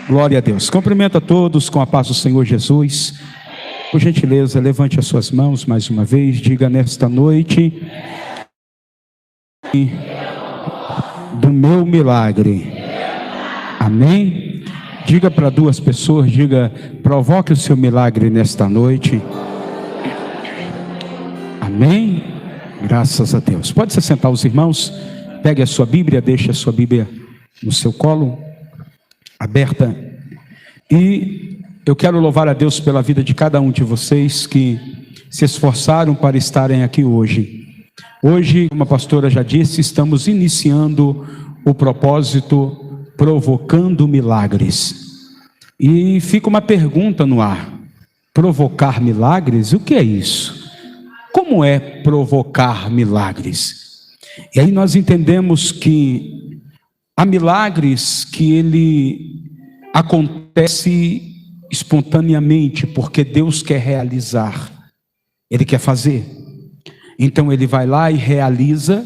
Glória a Deus. Cumprimento a todos com a paz do Senhor Jesus. Por gentileza, levante as suas mãos mais uma vez. Diga nesta noite do meu milagre. Amém? Diga para duas pessoas, diga, provoque o seu milagre nesta noite. Amém? Graças a Deus. Pode se sentar os irmãos. Pegue a sua Bíblia, deixe a sua Bíblia no seu colo, aberta. E eu quero louvar a Deus pela vida de cada um de vocês que se esforçaram para estarem aqui hoje. Hoje, como a pastora já disse, estamos iniciando o propósito Provocando Milagres. E fica uma pergunta no ar: provocar milagres? O que é isso? Como é provocar milagres? E aí nós entendemos que há milagres que ele acontece espontaneamente, porque Deus quer realizar, Ele quer fazer. Então Ele vai lá e realiza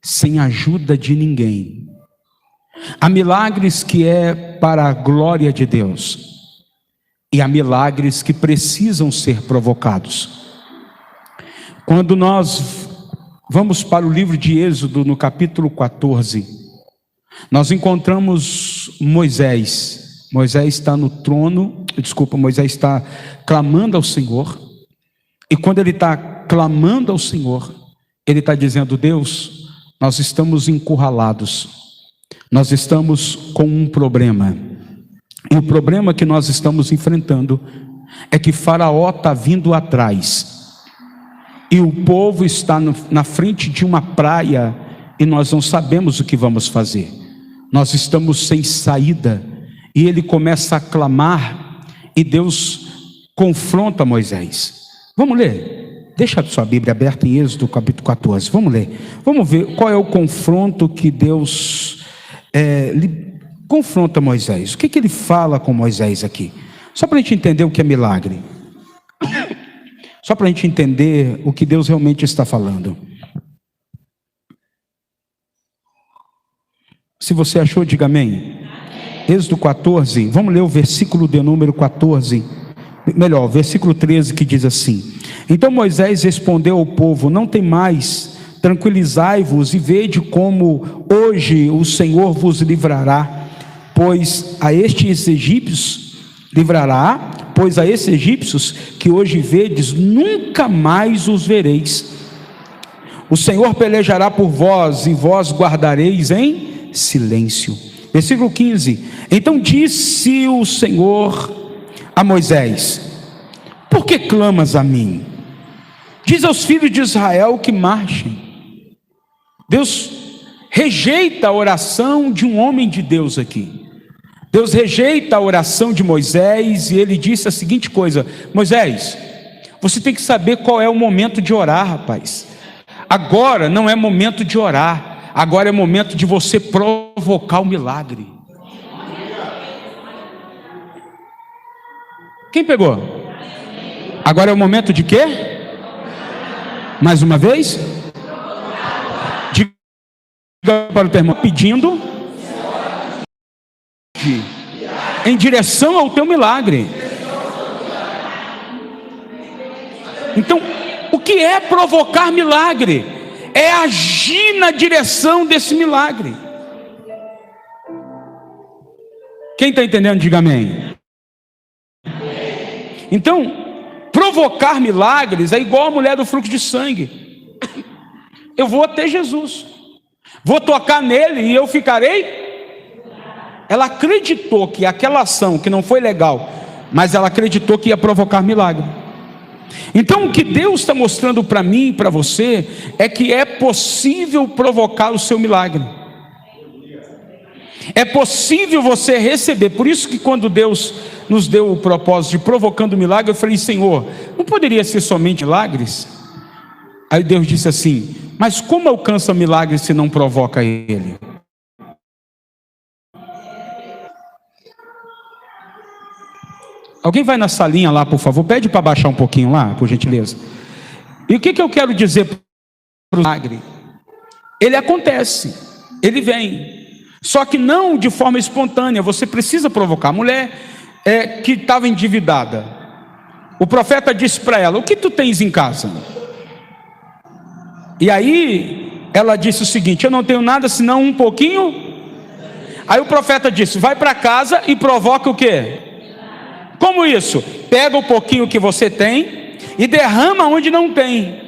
sem ajuda de ninguém. Há milagres que é para a glória de Deus, e há milagres que precisam ser provocados. Quando nós vamos para o livro de Êxodo, no capítulo 14, nós encontramos Moisés. Moisés está no trono, Moisés está clamando ao Senhor. E quando ele está clamando ao Senhor, ele está dizendo: Deus, nós estamos encurralados, nós estamos com um problema. E o problema que nós estamos enfrentando é que Faraó está vindo atrás. E o povo está na frente de uma praia e nós não sabemos o que vamos fazer. Nós estamos sem saída. E ele começa a clamar e Deus confronta Moisés. Vamos ler? Deixa a sua Bíblia aberta em Êxodo capítulo 14. Vamos ler. Vamos ver qual é o confronto que Deus confronta Moisés. O que ele fala com Moisés aqui? Só para a gente entender o que é milagre. Só para a gente entender o que Deus realmente está falando. Se você achou, diga amém. Êxodo 14, vamos ler o versículo de número 14. Melhor, o versículo 13, que diz assim: Então Moisés respondeu ao povo: Não tem mais, tranquilizai-vos e vede como hoje o Senhor vos livrará, pois a estes egípcios que hoje vedes, nunca mais os vereis. O Senhor pelejará por vós, e vós guardareis em silêncio. Versículo 15: Então disse o Senhor a Moisés: Por que clamas a mim? Diz aos filhos de Israel que marchem. Deus rejeita a oração de um homem de Deus aqui. Deus rejeita a oração de Moisés, e ele disse a seguinte coisa: Moisés, você tem que saber qual é o momento de orar, rapaz. Agora não é momento de orar, agora é momento de você provocar o milagre. Quem pegou? Agora é o momento de quê? Mais uma vez? Diga para o teu irmão, pedindo em direção ao teu milagre. Então, o que é provocar milagre? É agir na direção desse milagre. Quem está entendendo, diga amém. Então, provocar milagres é igual a mulher do fluxo de sangue. Eu vou até Jesus, vou tocar nele e eu ficarei. Ela acreditou que aquela ação que não foi legal, mas ela acreditou que ia provocar milagre. Então o que Deus está mostrando para mim e para você é que é possível provocar o seu milagre. É possível você receber. Por isso que quando Deus nos deu o propósito de provocando milagre, eu falei: Senhor, não poderia ser somente milagres? Aí Deus disse assim: mas como alcança milagre se não provoca ele? Alguém vai na salinha lá, por favor, pede para baixar um pouquinho lá, por gentileza. E o que eu quero dizer para o milagre? Ele acontece, ele vem. Só que não de forma espontânea, você precisa provocar. A mulher que estava endividada, o profeta disse para ela: o que tu tens em casa? E aí ela disse o seguinte: eu não tenho nada senão um pouquinho. Aí o profeta disse: vai para casa e provoca o quê? Como isso? Pega o pouquinho que você tem e derrama onde não tem.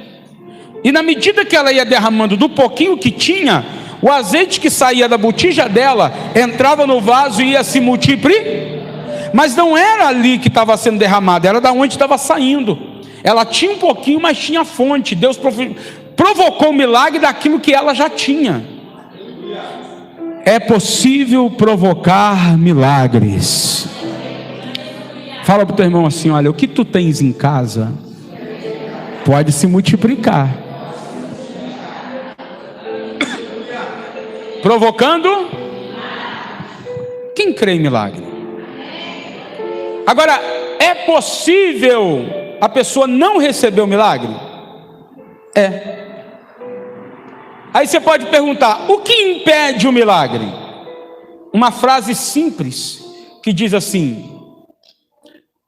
E na medida que ela ia derramando do pouquinho que tinha, o azeite que saía da botija dela entrava no vaso e ia se multiplicar. Mas não era ali que estava sendo derramado, era da onde estava saindo. Ela tinha um pouquinho, mas tinha fonte. Deus provocou o milagre daquilo que ela já tinha. É possível provocar milagres. Fala para o teu irmão assim: olha, o que tu tens em casa pode se multiplicar. Provocando. Quem crê em milagre? Agora, é possível a pessoa não receber o milagre? É. Aí você pode perguntar: o que impede o milagre? Uma frase simples que diz assim: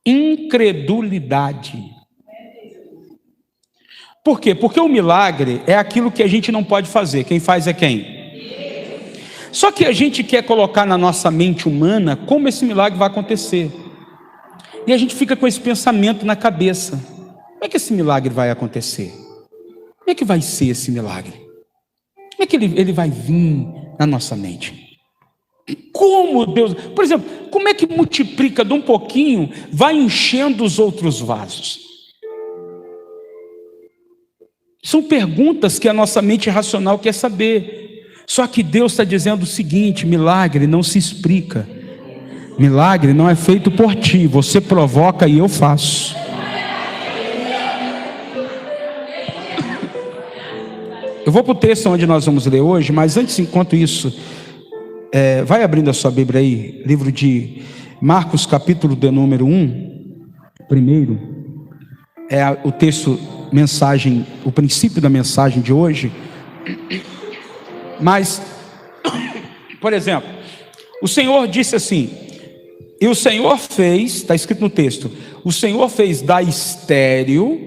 incredulidade. Por quê? Porque o milagre é aquilo que a gente não pode fazer. Quem faz é quem? Só que a gente quer colocar na nossa mente humana como esse milagre vai acontecer. E a gente fica com esse pensamento na cabeça: como é que esse milagre vai acontecer? Como é que vai ser esse milagre? Como é que ele vai vir na nossa mente? Como Deus, por exemplo, como é que multiplica de um pouquinho, vai enchendo os outros vasos? São perguntas que a nossa mente racional quer saber. Só que Deus está dizendo o seguinte: milagre não se explica. Milagre não é feito por ti, você provoca e eu faço. Eu vou para o texto onde nós vamos ler hoje, mas antes, enquanto isso, vai abrindo a sua Bíblia aí, livro de Marcos, capítulo de número 1. Primeiro, é o texto, mensagem, o princípio da mensagem de hoje. Mas, por exemplo, o Senhor disse assim, e o Senhor fez, está escrito no texto, o Senhor fez da estéril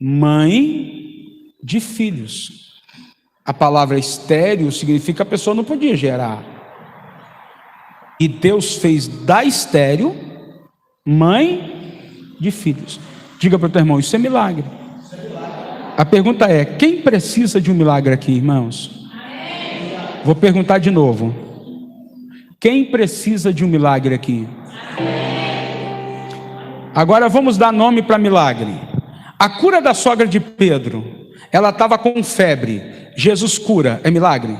mãe de filhos. A palavra estéril significa que a pessoa não podia gerar. E Deus fez da estéril mãe de filhos. Diga para o teu irmão: isso é milagre. A pergunta é: quem precisa de um milagre aqui, irmãos? Vou perguntar de novo: quem precisa de um milagre aqui? Agora vamos dar nome para milagre. A cura da sogra de Pedro, ela estava com febre, Jesus cura, é milagre?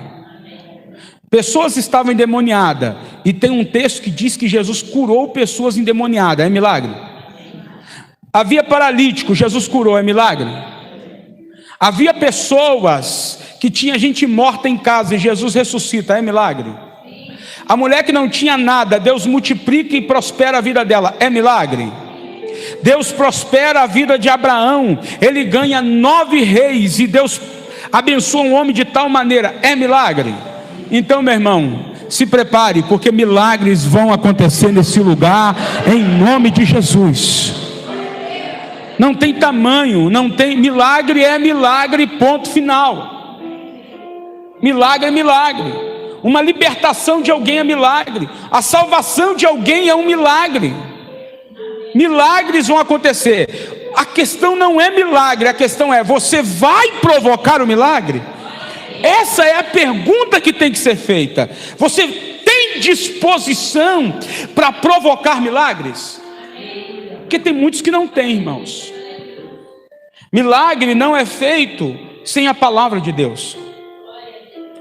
Pessoas estavam endemoniadas, e tem um texto que diz que Jesus curou pessoas endemoniadas, é milagre? Havia paralítico, Jesus curou, é milagre? Havia pessoas que tinha gente morta em casa e Jesus ressuscita, é milagre? A mulher que não tinha nada, Deus multiplica e prospera a vida dela, é milagre? Deus prospera a vida de Abraão, ele ganha 9 reis e Deus abençoa um homem de tal maneira, é milagre? Então, meu irmão, se prepare, porque milagres vão acontecer nesse lugar, em nome de Jesus. Não tem tamanho, não tem, milagre é milagre, ponto final. Milagre é milagre. Uma libertação de alguém é milagre. A salvação de alguém é um milagre. Milagres vão acontecer. A questão não é milagre, a questão é: você vai provocar o milagre? Essa é a pergunta que tem que ser feita. Você tem disposição para provocar milagres? Porque tem muitos que não têm, irmãos. Milagre não é feito sem a palavra de Deus.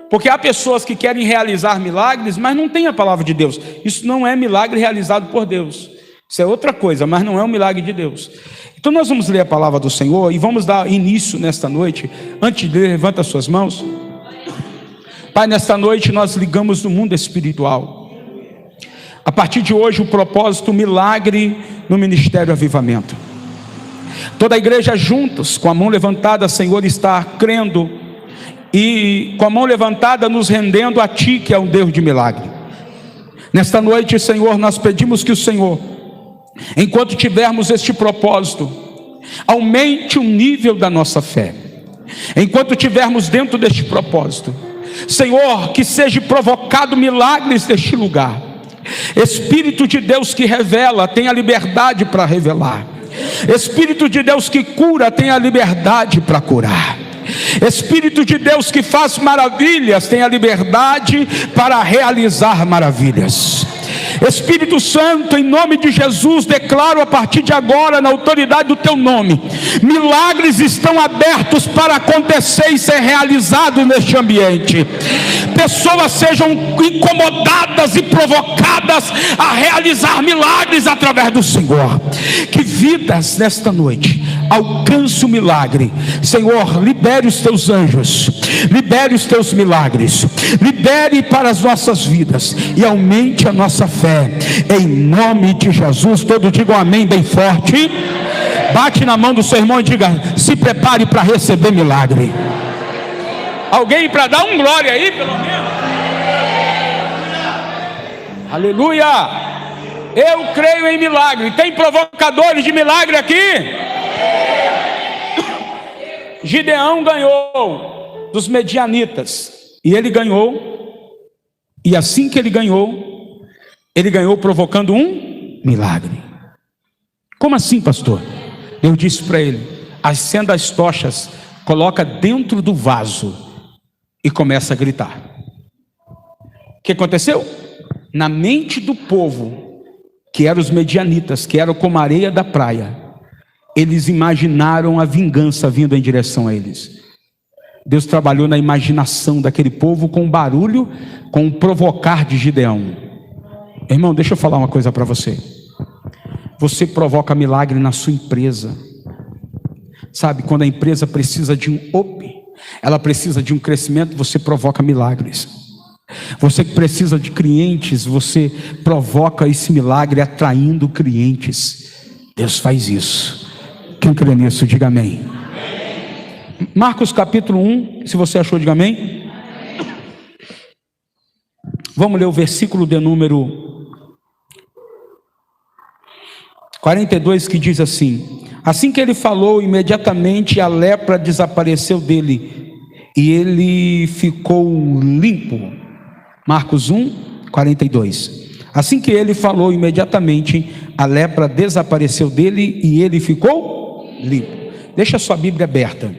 Porque há pessoas que querem realizar milagres, mas não têm a palavra de Deus. Isso não é milagre realizado por Deus. Isso é outra coisa, mas não é um milagre de Deus. Então nós vamos ler a palavra do Senhor e vamos dar início nesta noite. Antes de ler, levanta as suas mãos. Pai, nesta noite nós ligamos no mundo espiritual. A partir de hoje o propósito milagre no Ministério Avivamento. Toda a igreja juntos, com a mão levantada, Senhor, está crendo e com a mão levantada nos rendendo a Ti, que é um Deus de milagre. Nesta noite, Senhor, nós pedimos que o Senhor, enquanto tivermos este propósito, aumente o nível da nossa fé. Enquanto tivermos dentro deste propósito, Senhor, que seja provocado milagres neste lugar. Espírito de Deus que revela, tenha liberdade para revelar. Espírito de Deus que cura, tenha liberdade para curar. Espírito de Deus que faz maravilhas, tenha liberdade para realizar maravilhas. Espírito Santo, em nome de Jesus, declaro a partir de agora, na autoridade do Teu nome, milagres estão abertos para acontecer e ser realizados neste ambiente. Pessoas sejam incomodadas e provocadas a realizar milagres através do Senhor. Que vidas nesta noite alcance o milagre. Senhor, libere os Teus anjos, libere os Teus milagres, libere para as nossas vidas e aumente a nossa fé, em nome de Jesus. Todos digam amém bem forte. Bate na mão do seu irmão e diga: se prepare para receber milagre. Alguém para dar um glória aí, pelo menos? Aleluia. Eu creio em milagre. Tem provocadores de milagre aqui? Gideão ganhou dos medianitas, e ele ganhou, e assim que ele ganhou provocando um milagre. Como assim, pastor? Eu disse para ele: acenda as tochas, coloca dentro do vaso e começa a gritar. O que aconteceu? Na mente do povo, que eram os medianitas, que eram como a areia da praia, eles imaginaram a vingança vindo em direção a eles. Deus trabalhou na imaginação daquele povo com o barulho, com o provocar de Gideão. Irmão, deixa eu falar uma coisa para você. Você provoca milagre na sua empresa. Sabe, quando a empresa precisa de um up, ela precisa de um crescimento, você provoca milagres. Você que precisa de clientes, você provoca esse milagre atraindo clientes. Deus faz isso. Quem crê nisso, diga amém. Marcos capítulo 1, se você achou, diga amém. Vamos ler o versículo de número 42, que diz assim: assim que ele falou, imediatamente a lepra desapareceu dele, e ele ficou limpo. Marcos 1, 42. Assim que ele falou, imediatamente a lepra desapareceu dele, e ele ficou limpo. Deixa a sua Bíblia aberta.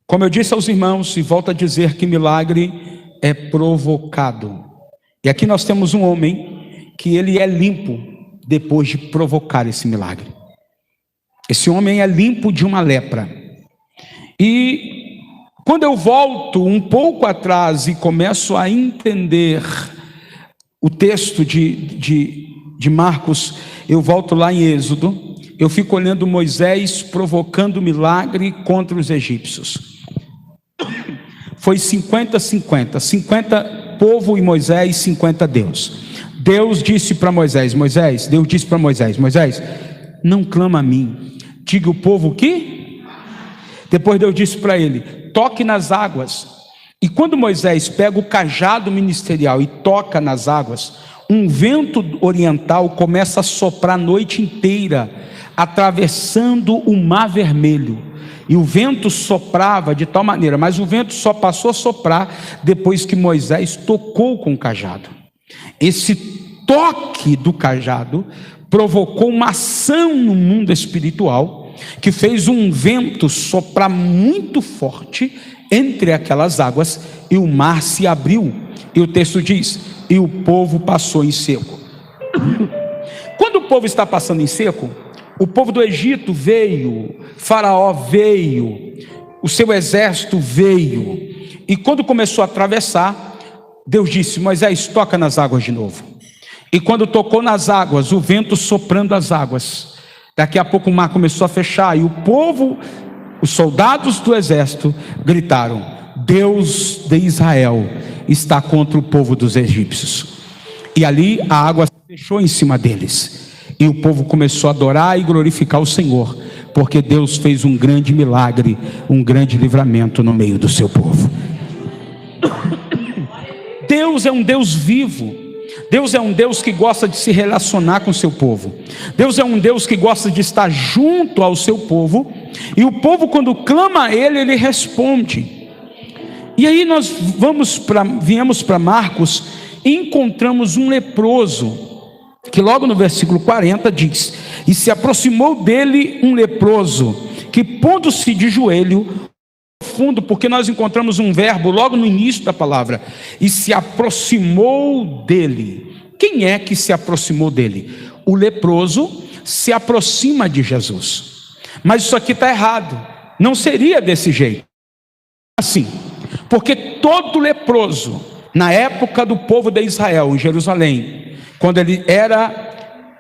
Como eu disse aos irmãos, e volto a dizer que milagre é provocado. E aqui nós temos um homem que ele é limpo depois de provocar esse milagre. Esse homem é limpo de uma lepra. E quando eu volto um pouco atrás e começo a entender o texto de Marcos, eu volto lá em Êxodo. Eu fico olhando Moisés provocando milagre contra os egípcios. Foi 50-50, 50 povo e Moisés, 50 Deus. Deus disse para Moisés, Moisés, não clama a mim, diga o povo que? Depois Deus disse para ele, toque nas águas. E quando Moisés pega o cajado ministerial e toca nas águas, um vento oriental começa a soprar a noite inteira, atravessando o Mar Vermelho. E o vento soprava de tal maneira, mas o vento só passou a soprar depois que Moisés tocou com o cajado. Esse toque do cajado provocou uma ação no mundo espiritual, que fez um vento soprar muito forte entre aquelas águas, e o mar se abriu. E o texto diz, e o povo passou em seco. Quando o povo está passando em seco, o povo do Egito veio, Faraó veio, o seu exército veio, e quando começou a atravessar, Deus disse, Moisés, toca nas águas de novo. E quando tocou nas águas, o vento soprando as águas, daqui a pouco o mar começou a fechar, e o povo, os soldados do exército gritaram, Deus de Israel está contra o povo dos egípcios. E ali a água se fechou em cima deles, e o povo começou a adorar e glorificar o Senhor, porque Deus fez um grande milagre, um grande livramento no meio do seu povo. Deus é um Deus vivo. Deus é um Deus que gosta de se relacionar com o seu povo. Deus é um Deus que gosta de estar junto ao seu povo. E o povo, quando clama a Ele, Ele responde. E aí nós viemos para Marcos e encontramos um leproso, que logo no versículo 40 diz: e se aproximou dele um leproso, que pondo-se de joelho, fundo, porque nós encontramos um verbo logo no início da palavra, e se aproximou dele. Quem é que se aproximou dele? O leproso se aproxima de Jesus. Mas isso aqui está errado, não seria desse jeito, assim, porque todo leproso, na época do povo de Israel, em Jerusalém, quando ele era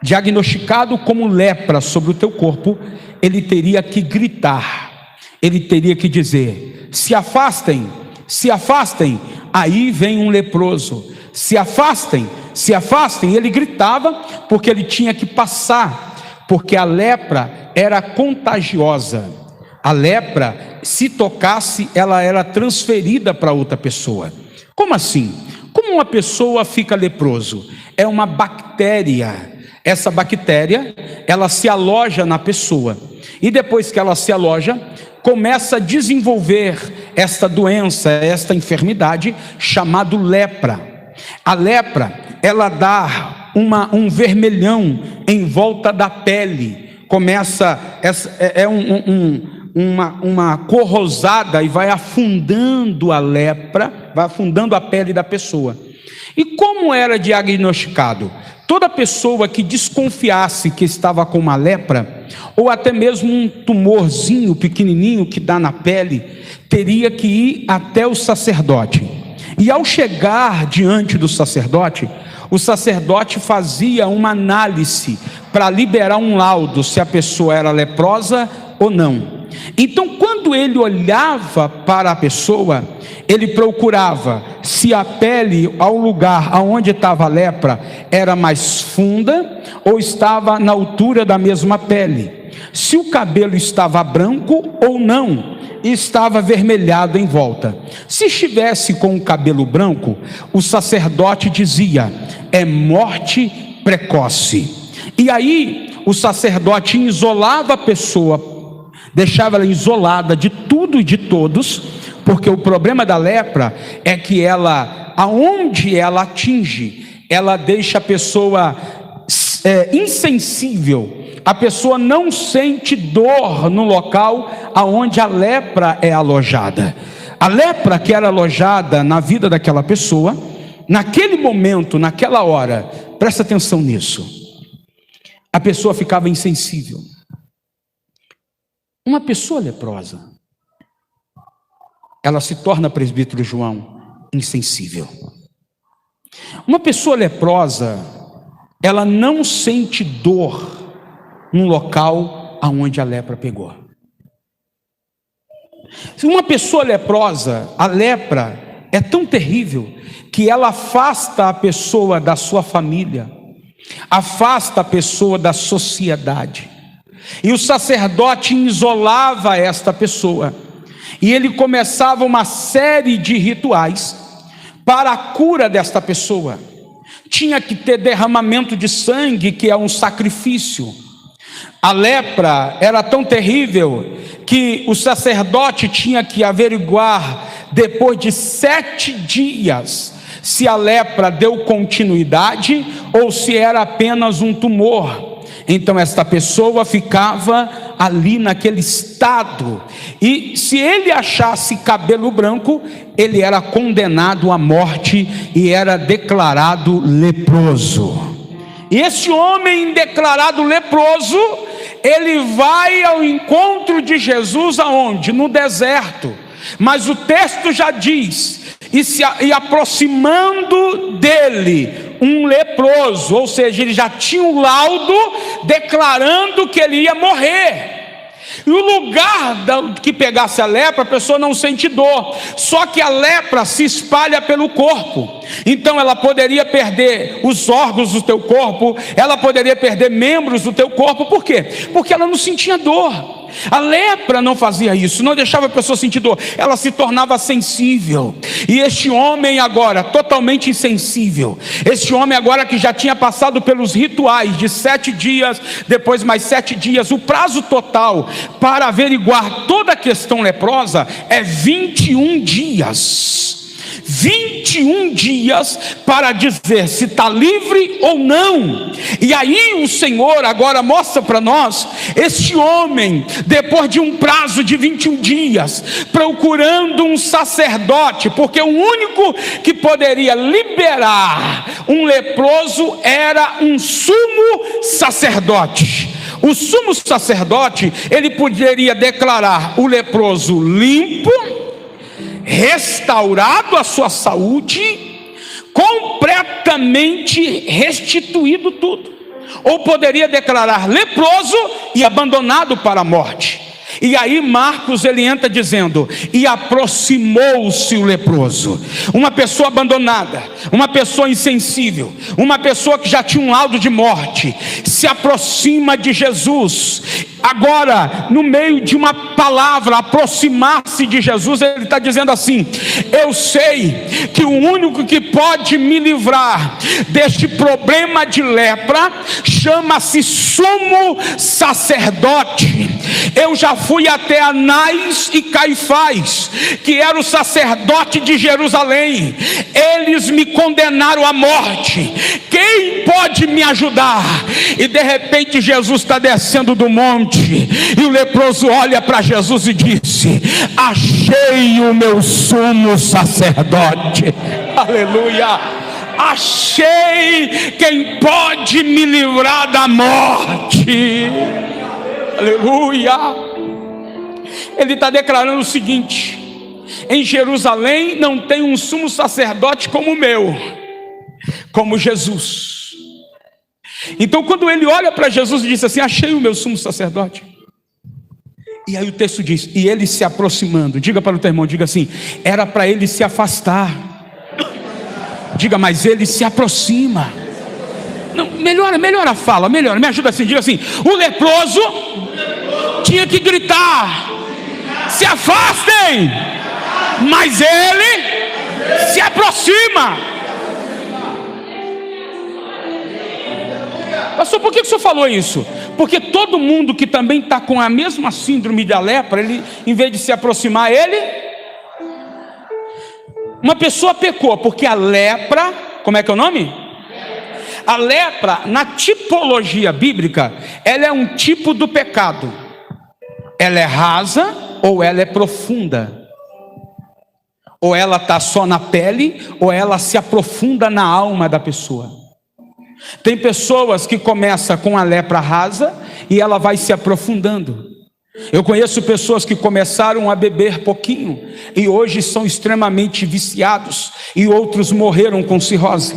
diagnosticado como lepra sobre o teu corpo, ele teria que gritar, ele teria que dizer: se afastem, se afastem. Aí vem um leproso, se afastem, se afastem. Ele gritava porque ele tinha que passar, porque a lepra era contagiosa. A lepra, se tocasse, ela era transferida para outra pessoa. Como assim? Como uma pessoa fica leproso? É uma bactéria. Essa bactéria, ela se aloja na pessoa, e depois que ela se aloja, começa a desenvolver esta doença, esta enfermidade, chamada lepra. A lepra, ela dá um vermelhão em volta da pele, começa, uma cor rosada, e vai afundando a lepra, vai afundando a pele da pessoa. E como era diagnosticado? Toda pessoa que desconfiasse que estava com uma lepra, ou até mesmo um tumorzinho pequenininho que dá na pele, teria que ir até o sacerdote. E ao chegar diante do sacerdote, o sacerdote fazia uma análise para liberar um laudo se a pessoa era leprosa ou não. Então, quando ele olhava para a pessoa, ele procurava se a pele, ao lugar aonde estava a lepra, era mais funda ou estava na altura da mesma pele, se o cabelo estava branco ou não, e estava avermelhado em volta. Se estivesse com o cabelo branco, o sacerdote dizia: é morte precoce. E aí o sacerdote isolava a pessoa, deixava ela isolada de tudo e de todos, porque o problema da lepra é que ela, aonde ela atinge, ela deixa a pessoa insensível. A pessoa não sente dor no local aonde a lepra é alojada. A lepra que era alojada na vida daquela pessoa, naquele momento, naquela hora, presta atenção nisso, a pessoa ficava insensível. Uma pessoa leprosa, ela se torna, presbítero João, insensível. Uma pessoa leprosa, ela não sente dor no local aonde a lepra pegou. Se uma pessoa leprosa, a lepra é tão terrível que ela afasta a pessoa da sua família, afasta a pessoa da sociedade. E o sacerdote isolava esta pessoa, e ele começava uma série de rituais para a cura desta pessoa. Tinha que ter derramamento de sangue, que é um sacrifício. A lepra era tão terrível que o sacerdote tinha que averiguar, depois de 7 dias, se a lepra deu continuidade ou se era apenas um tumor. Então esta pessoa ficava ali naquele estado, e se ele achasse cabelo branco, ele era condenado à morte e era declarado leproso. E esse homem declarado leproso, ele vai ao encontro de Jesus aonde? No deserto. Mas o texto já diz: e aproximando dele um leproso, ou seja, ele já tinha um laudo declarando que ele ia morrer. E o lugar que pegasse a lepra, a pessoa não sente dor, só que a lepra se espalha pelo corpo. Então ela poderia perder os órgãos do teu corpo, ela poderia perder membros do teu corpo. Por quê? Porque ela não sentia dor. A lepra não fazia isso, não deixava a pessoa sentir dor, ela se tornava sensível. E este homem agora, totalmente insensível, este homem agora que já tinha passado pelos rituais de 7 dias, depois mais 7 dias, o prazo total para averiguar toda a questão leprosa é 21 dias. 21 dias para dizer se está livre ou não. E aí o Senhor agora mostra para nós este homem, depois de um prazo de 21 dias, procurando um sacerdote, porque o único que poderia liberar um leproso era um sumo sacerdote. O sumo sacerdote, ele poderia declarar o leproso limpo, restaurado a sua saúde, completamente restituído tudo, ou poderia declarar leproso e abandonado para a morte. E aí Marcos ele entra dizendo: e aproximou-se o leproso. Uma pessoa abandonada, uma pessoa insensível, uma pessoa que já tinha um laudo de morte, se aproxima de Jesus. Agora, no meio de uma palavra, aproximar-se de Jesus, ele está dizendo assim: eu sei que o único que pode me livrar deste problema de lepra chama-se sumo sacerdote. Eu já fui até Anás e Caifás, que era o sacerdote de Jerusalém. Eles me condenaram à morte. Quem pode me ajudar? E de repente Jesus está descendo do monte, e o leproso olha para Jesus e disse: achei o meu sumo sacerdote. Aleluia! Achei quem pode me livrar da morte. Aleluia! Ele está declarando o seguinte: em Jerusalém não tem um sumo sacerdote como o meu, como Jesus. Então quando ele olha para Jesus e diz assim: achei o meu sumo sacerdote. E aí o texto diz: e ele se aproximando. Diga para o teu irmão, diga assim: era para ele se afastar. Diga: mas ele se aproxima. Não, melhora a fala, melhora, me ajuda assim, diga assim: o leproso tinha que gritar: se afastem, mas ele se aproxima. Pastor, por que o senhor falou isso? Porque todo mundo que também está com a mesma síndrome da lepra, ele, em vez de se aproximar, uma pessoa pecou, porque a lepra, como é que é o nome? A lepra, na tipologia bíblica, ela é um tipo do pecado. Ela é rasa ou ela é profunda. Ou ela está só na pele, ou ela se aprofunda na alma da pessoa. Tem pessoas que começam com a lepra rasa e ela vai se aprofundando. Eu conheço pessoas que começaram a beber pouquinho e hoje são extremamente viciados, e outros morreram com cirrose.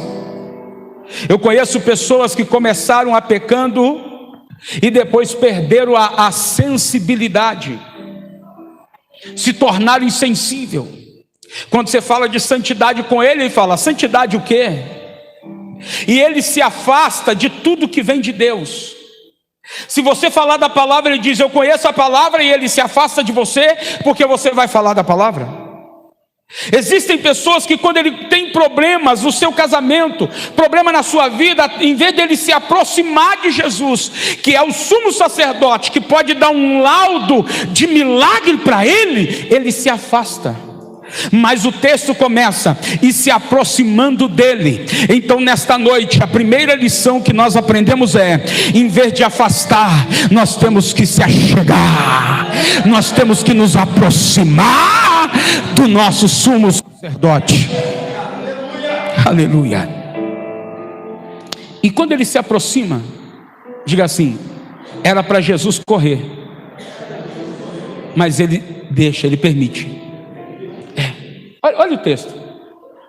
Eu conheço pessoas que começaram a pecando e depois perderam a sensibilidade, se tornaram insensível. Quando você fala de santidade com ele fala: santidade o quê? E ele se afasta de tudo que vem de Deus. Se você falar da palavra, ele diz: eu conheço a palavra, e ele se afasta de você, porque você vai falar da palavra. Existem pessoas que quando ele tem problemas no seu casamento, problema na sua vida, em vez dele se aproximar de Jesus, que é o sumo sacerdote, que pode dar um laudo de milagre para ele, ele se afasta. Mas o texto começa: e se aproximando dele. Então nesta noite, a primeira lição que nós aprendemos é: em vez de afastar, nós temos que se achegar, nós temos que nos aproximar do nosso sumo sacerdote. Aleluia. E quando ele se aproxima, diga assim: era para Jesus correr, mas ele deixa, ele permite. Olha o texto.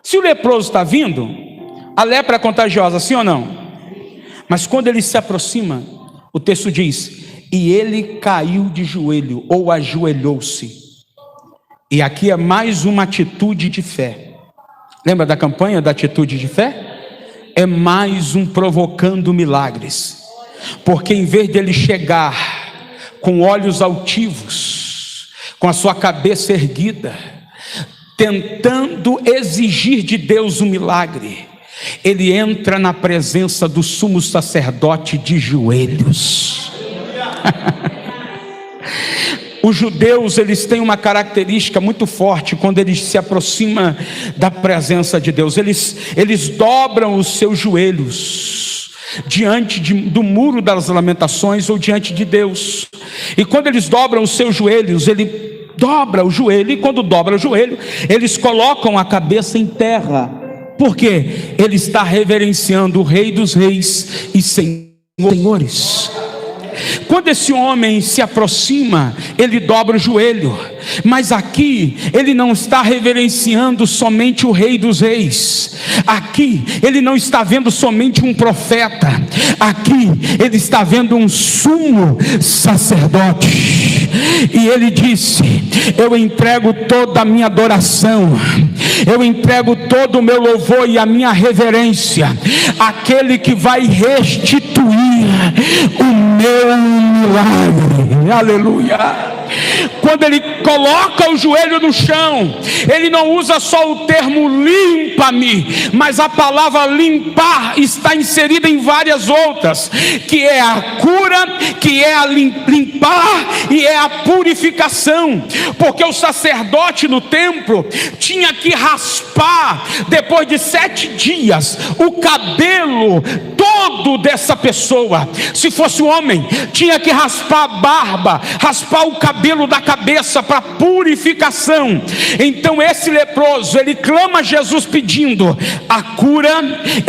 Se o leproso está vindo, a lepra é contagiosa, sim ou não? Mas quando ele se aproxima, o texto diz: e ele caiu de joelho, ou ajoelhou-se. E aqui é mais uma atitude de fé. Lembra da campanha da atitude de fé? É mais um provocando milagres, porque em vez dele chegar com olhos altivos, com a sua cabeça erguida, tentando exigir de Deus um milagre, ele entra na presença do sumo sacerdote de joelhos. Os judeus, eles têm uma característica muito forte quando eles se aproximam da presença de Deus. Eles dobram os seus joelhos diante do muro das lamentações ou diante de Deus. E quando eles dobram os seus joelhos, ele dobra o joelho, e quando dobra o joelho, eles colocam a cabeça em terra. Por quê? Ele está reverenciando o Rei dos Reis e Senhores. Quando esse homem se aproxima, ele dobra o joelho, mas aqui ele não está reverenciando somente o Rei dos Reis. Aqui ele não está vendo somente um profeta. Aqui ele está vendo um sumo sacerdote. E ele disse: eu entrego toda a minha adoração, eu entrego todo o meu louvor e a minha reverência àquele que vai restituir o meu milagre. Aleluia. Quando ele coloca o joelho no chão, ele não usa só o termo limpa-me, mas a palavra limpar está inserida em várias outras, que é a cura, que é a limpar e é a purificação. Porque o sacerdote no templo tinha que raspar, depois de 7 dias, o cabelo todo dessa pessoa. Se fosse um homem, tinha que raspar a barba, raspar o cabelo da cabeça para purificação. Então esse leproso, ele clama a Jesus pedindo a cura,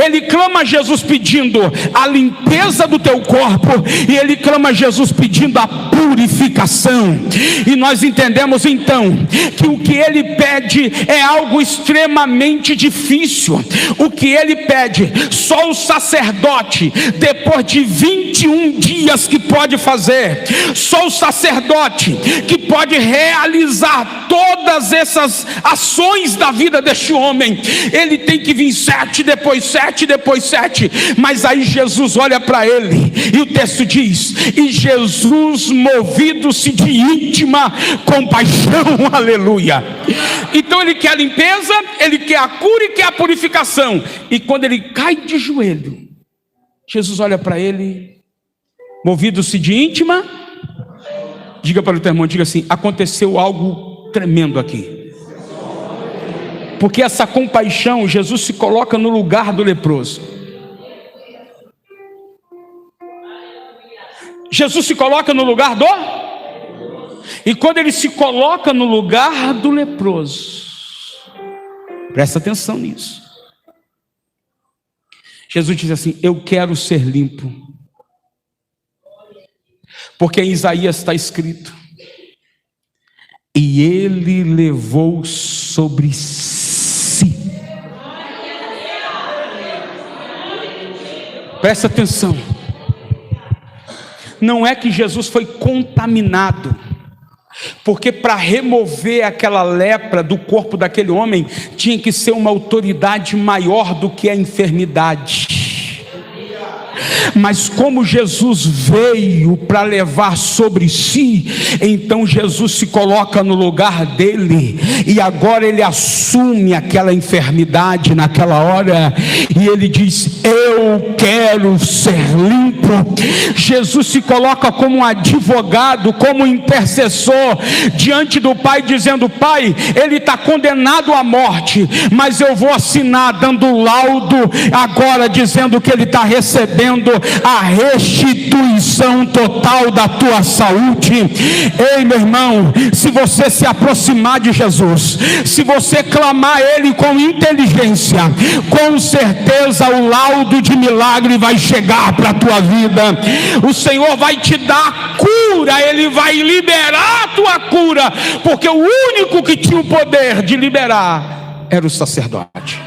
ele clama a Jesus pedindo a limpeza do teu corpo, e ele clama a Jesus pedindo a purificação. E nós entendemos então que o que ele pede é algo extremamente difícil. O que ele pede, só o sacerdote, depois de 21 dias que pode fazer, só o sacerdote que pode realizar todas essas ações da vida deste homem. Ele tem que vir 7, depois 7, depois 7. Mas aí Jesus olha para ele, e o texto diz: e Jesus, movido-se de íntima compaixão, aleluia. Então ele quer a limpeza, ele quer a cura e quer a purificação. E quando ele cai de joelho, Jesus olha para ele, movido-se de íntima. Diga para o teu irmão, diga assim: aconteceu algo tremendo aqui. Porque essa compaixão, Jesus se coloca no lugar do leproso. Jesus se coloca no lugar do... E quando ele se coloca no lugar do leproso, presta atenção nisso. Jesus diz assim: eu quero ser limpo. Porque em Isaías está escrito: e ele levou sobre si. Presta atenção. Não é que Jesus foi contaminado, porque para remover aquela lepra do corpo daquele homem, tinha que ser uma autoridade maior do que a enfermidade. Mas como Jesus veio para levar sobre si, então Jesus se coloca no lugar dele, e agora ele assume aquela enfermidade naquela hora, e ele diz: eu quero ser limpo. Jesus se coloca como um advogado, como um intercessor diante do Pai, dizendo: Pai, ele está condenado à morte, mas eu vou assinar dando laudo agora, dizendo que ele está recebendo a restituição total da tua saúde. Ei, meu irmão, se você se aproximar de Jesus, se você clamar a Ele com inteligência, com certeza o laudo de milagre vai chegar para a tua vida. O Senhor vai te dar cura, Ele vai liberar a tua cura, porque o único que tinha o poder de liberar era o sacerdote.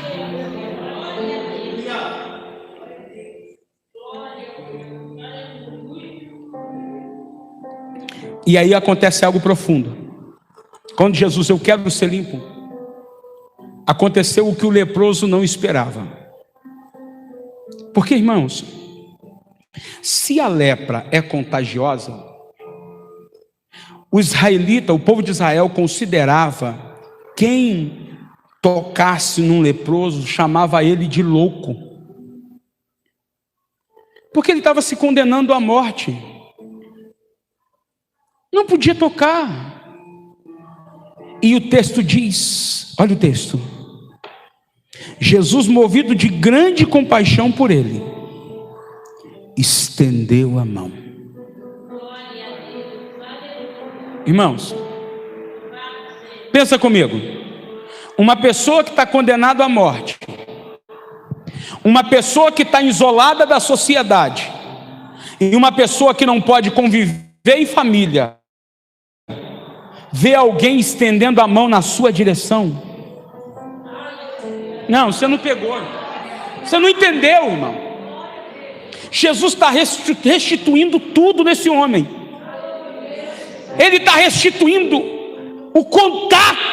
E aí acontece algo profundo. Quando Jesus: eu quero ser limpo, aconteceu o que o leproso não esperava. Porque, irmãos, se a lepra é contagiosa, o israelita, o povo de Israel considerava quem tocasse num leproso, chamava ele de louco, porque ele estava se condenando à morte, não podia tocar. E o texto diz, olha o texto: Jesus, movido de grande compaixão por ele, estendeu a mão. Irmãos, pensa comigo. Uma pessoa que está condenada à morte, uma pessoa que está isolada da sociedade, e uma pessoa que não pode conviver em família, vê alguém estendendo a mão na sua direção. Não, você não pegou, você não entendeu, irmão. Jesus está restituindo tudo nesse homem. Ele está restituindo o contato.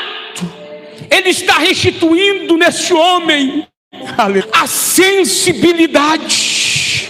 Ele está restituindo nesse homem a sensibilidade.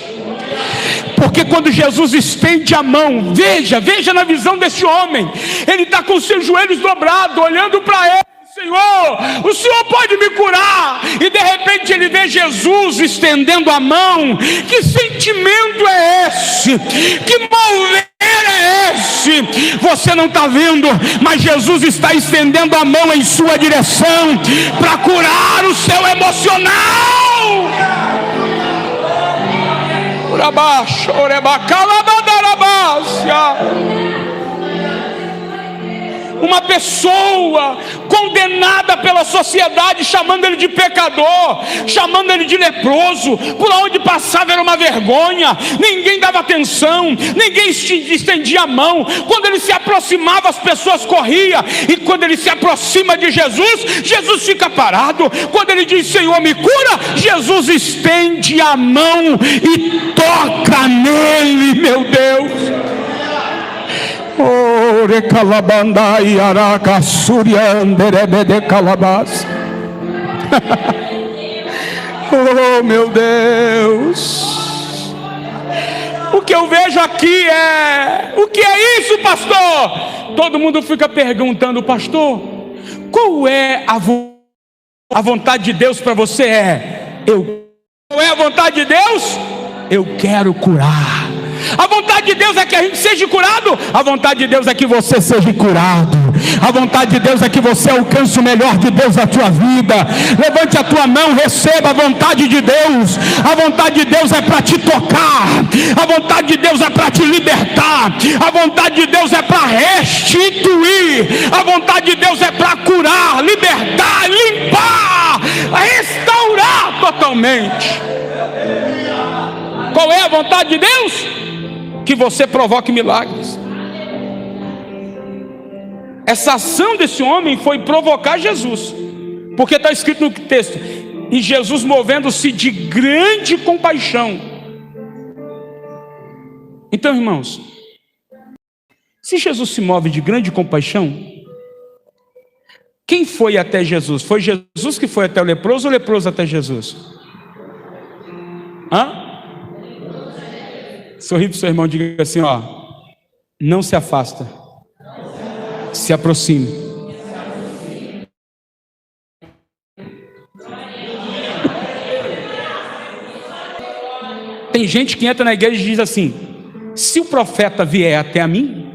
Porque quando Jesus estende a mão, veja na visão desse homem, ele está com os seus joelhos dobrados, olhando para ele: Senhor, o Senhor pode me curar? E de repente ele vê Jesus estendendo a mão. Que sentimento é esse? Que mover é esse? Você não está vendo, mas Jesus está estendendo a mão em sua direção para curar o seu emocional. Uma pessoa condenada pela sociedade, chamando ele de pecador, chamando ele de leproso, por onde passava era uma vergonha, ninguém dava atenção, ninguém estendia a mão. Quando ele se aproximava, as pessoas corriam, e quando ele se aproxima de Jesus, Jesus fica parado. Quando ele diz: Senhor, me cura, Jesus estende a mão e toca nele. Meu Deus! Oh, recalabandai araca surianderebede calabas. Oh, meu Deus! O que eu vejo aqui é: o que é isso, pastor? Todo mundo fica perguntando: pastor, qual é a vontade de Deus para você? Qual é a vontade de Deus? Eu quero curar. A vontade de Deus é que a gente seja curado. A vontade de Deus é que você seja curado. A vontade de Deus é que você alcance o melhor de Deus na tua vida. Levante a tua mão, receba a vontade de Deus. A vontade de Deus é para te tocar. A vontade de Deus é para te libertar. A vontade de Deus é para restituir. A vontade de Deus é para curar, libertar, limpar, restaurar totalmente. Qual é a vontade de Deus? Que você provoque milagres. Essa ação desse homem foi provocar Jesus, porque está escrito no texto: e Jesus, movendo-se de grande compaixão. Então, irmãos, se Jesus se move de grande compaixão, quem foi até Jesus? Foi Jesus que foi até o leproso, ou o leproso até Jesus? Sorri para o seu irmão e diga assim: ó, não se afasta, se aproxime. Tem gente que entra na igreja e diz assim: se o profeta vier até a mim,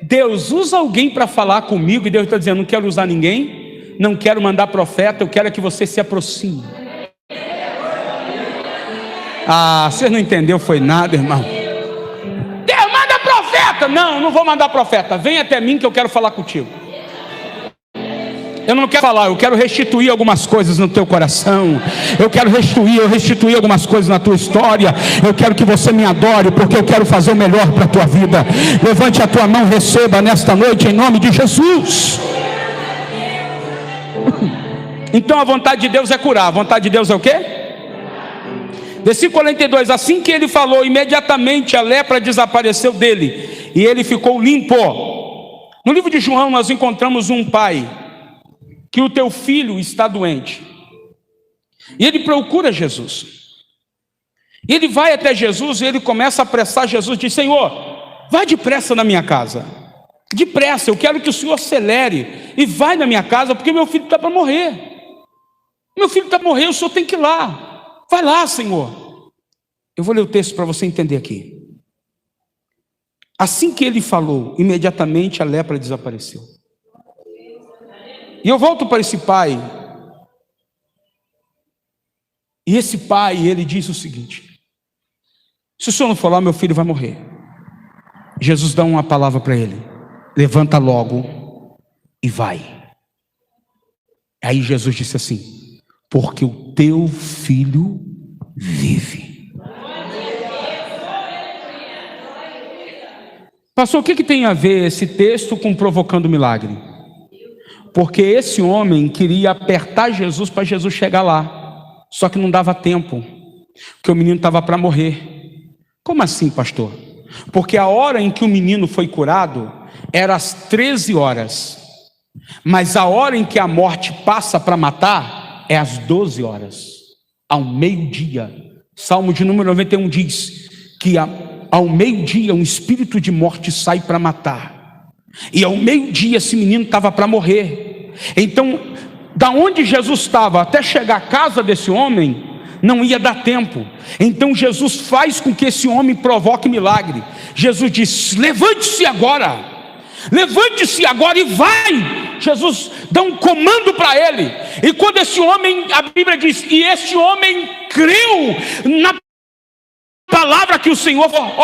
Deus usa alguém para falar comigo, e Deus está dizendo: não quero usar ninguém, não quero mandar profeta, eu quero que você se aproxime. Você não entendeu, foi nada, irmão. Deus manda profeta. Não vou mandar profeta. Vem até mim que eu quero falar contigo. Eu não quero falar, eu quero restituir algumas coisas no teu coração. Eu quero restituir algumas coisas na tua história. Eu quero que você me adore, porque eu quero fazer o melhor para a tua vida. Levante a tua mão, receba nesta noite em nome de Jesus. Então a vontade de Deus é curar. A vontade de Deus é o quê? Versículo 42, assim que ele falou, imediatamente a lepra desapareceu dele, e ele ficou limpo. No livro de João nós encontramos um pai que o teu filho está doente. E ele procura Jesus. E ele vai até Jesus e ele começa a apressar Jesus, diz: Senhor, vai depressa na minha casa. Depressa, eu quero que o Senhor acelere e vai na minha casa, porque meu filho está para morrer. Meu filho está para morrer, o Senhor tem que ir lá. Vai lá, Senhor. Eu vou ler o texto para você entender aqui. Assim que ele falou, imediatamente a lepra desapareceu. E eu volto para esse pai. E esse pai, ele diz o seguinte: se o senhor não for lá, meu filho vai morrer. Jesus dá uma palavra para ele: levanta logo e vai. Aí Jesus disse assim: porque o teu filho vive. Pastor, o que tem a ver esse texto com provocando milagre? Porque esse homem queria apertar Jesus para Jesus chegar lá, só que não dava tempo, porque o menino estava para morrer. Como assim, pastor? Porque a hora em que o menino foi curado era às 13 horas, mas a hora em que a morte passa para matar é às 12 horas, ao meio-dia. Salmo de número 91 diz que ao meio-dia um espírito de morte sai para matar, e ao meio-dia esse menino estava para morrer. Então, da onde Jesus estava até chegar à casa desse homem, não ia dar tempo. Então Jesus faz com que esse homem provoque milagre. Jesus diz: levante-se agora, levante-se agora e vai. Jesus dá um comando para ele, e quando esse homem, a Bíblia diz, e esse homem creu na palavra que o Senhor falou,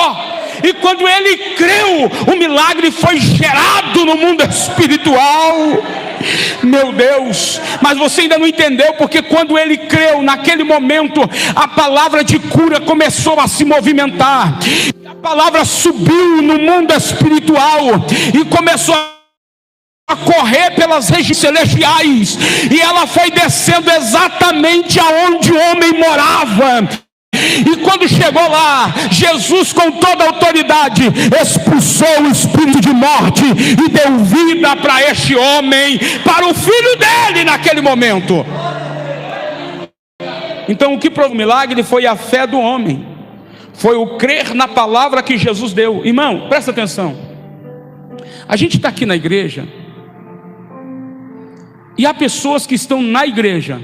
e quando ele creu, o milagre foi gerado no mundo espiritual. Meu Deus, mas você ainda não entendeu, porque quando ele creu, naquele momento, a palavra de cura começou a se movimentar, a palavra subiu no mundo espiritual, e começou a correr pelas regiões celestiais, e ela foi descendo exatamente aonde o homem morava. E quando chegou lá, Jesus, com toda a autoridade, expulsou o espírito de morte e deu vida para este homem, para o filho dele naquele momento. Então o que provou o milagre foi a fé do homem, foi o crer na palavra que Jesus deu. Irmão, presta atenção, a gente está aqui na igreja, e há pessoas que estão na igreja,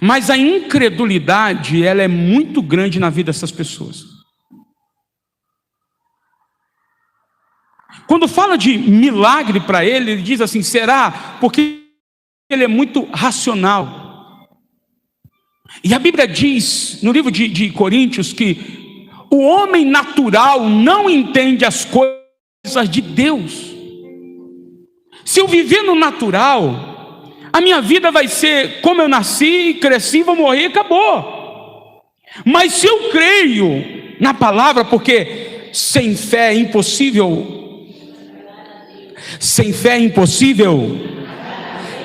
mas a incredulidade, ela é muito grande na vida dessas pessoas. Quando fala de milagre para ele, ele diz assim: será? Porque ele é muito racional. E a Bíblia diz, no livro de Coríntios, que o homem natural não entende as coisas de Deus. Se eu viver no natural, a minha vida vai ser como eu nasci, cresci, vou morrer, acabou. Mas se eu creio na palavra, porque sem fé é impossível, sem fé é impossível.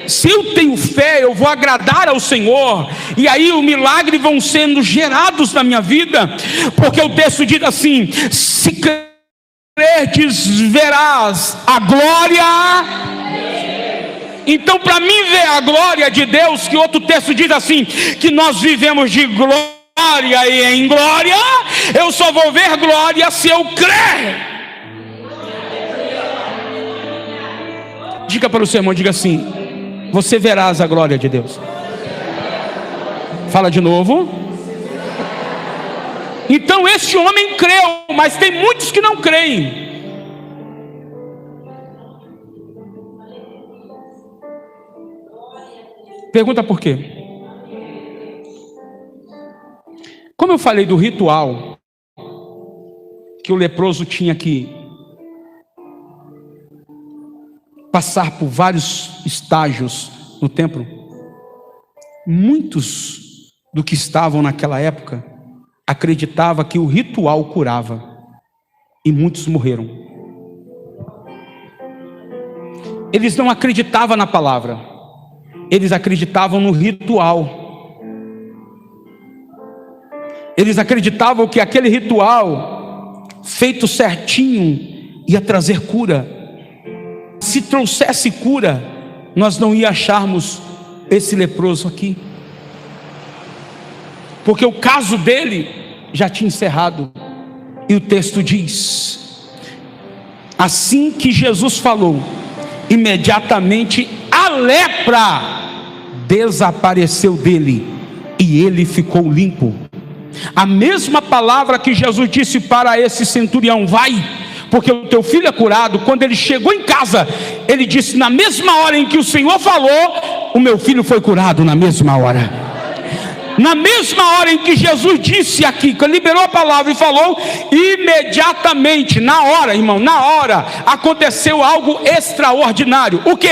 Se eu tenho fé, eu vou agradar ao Senhor, e aí o milagre vão sendo gerados na minha vida, porque o texto diz assim: se crerdes, verás a glória. Então, para mim ver a glória de Deus, que outro texto diz assim, que nós vivemos de glória e em glória, eu só vou ver glória se eu crer. Diga para o seu irmão, diga assim: você verás a glória de Deus. Fala de novo. Então esse homem creu, mas tem muitos que não creem. Pergunta por quê? Como eu falei do ritual, que o leproso tinha que passar por vários estágios no templo, muitos do que estavam naquela época acreditavam que o ritual curava, e muitos morreram. Eles não acreditavam na palavra, eles acreditavam no ritual. Eles acreditavam que aquele ritual, feito certinho, ia trazer cura. Se trouxesse cura, nós não ia acharmos esse leproso aqui, porque o caso dele já tinha encerrado. E o texto diz: assim que Jesus falou, imediatamente a lepra desapareceu dele e ele ficou limpo. A mesma palavra que Jesus disse para esse centurião: vai, porque o teu filho é curado. Quando ele chegou em casa, ele disse: na mesma hora em que o Senhor falou, o meu filho foi curado. Na mesma hora, na mesma hora em que Jesus disse aqui, que liberou a palavra e falou, imediatamente, na hora, irmão, na hora, aconteceu algo extraordinário. O que?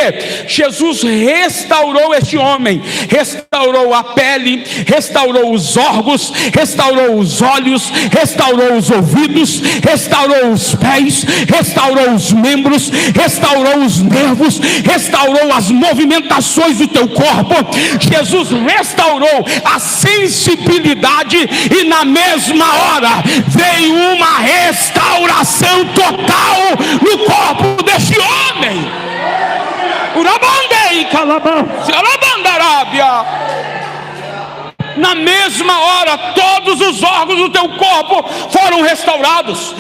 Jesus restaurou este homem, restaurou a pele, restaurou os órgãos, restaurou os olhos, restaurou os ouvidos, restaurou os pés, restaurou os membros, restaurou os nervos, restaurou as movimentações do teu corpo. Jesus restaurou a sensibilidade, e na mesma hora veio uma restauração total no corpo desse homem. Na mesma hora, todos os órgãos do teu corpo foram restaurados.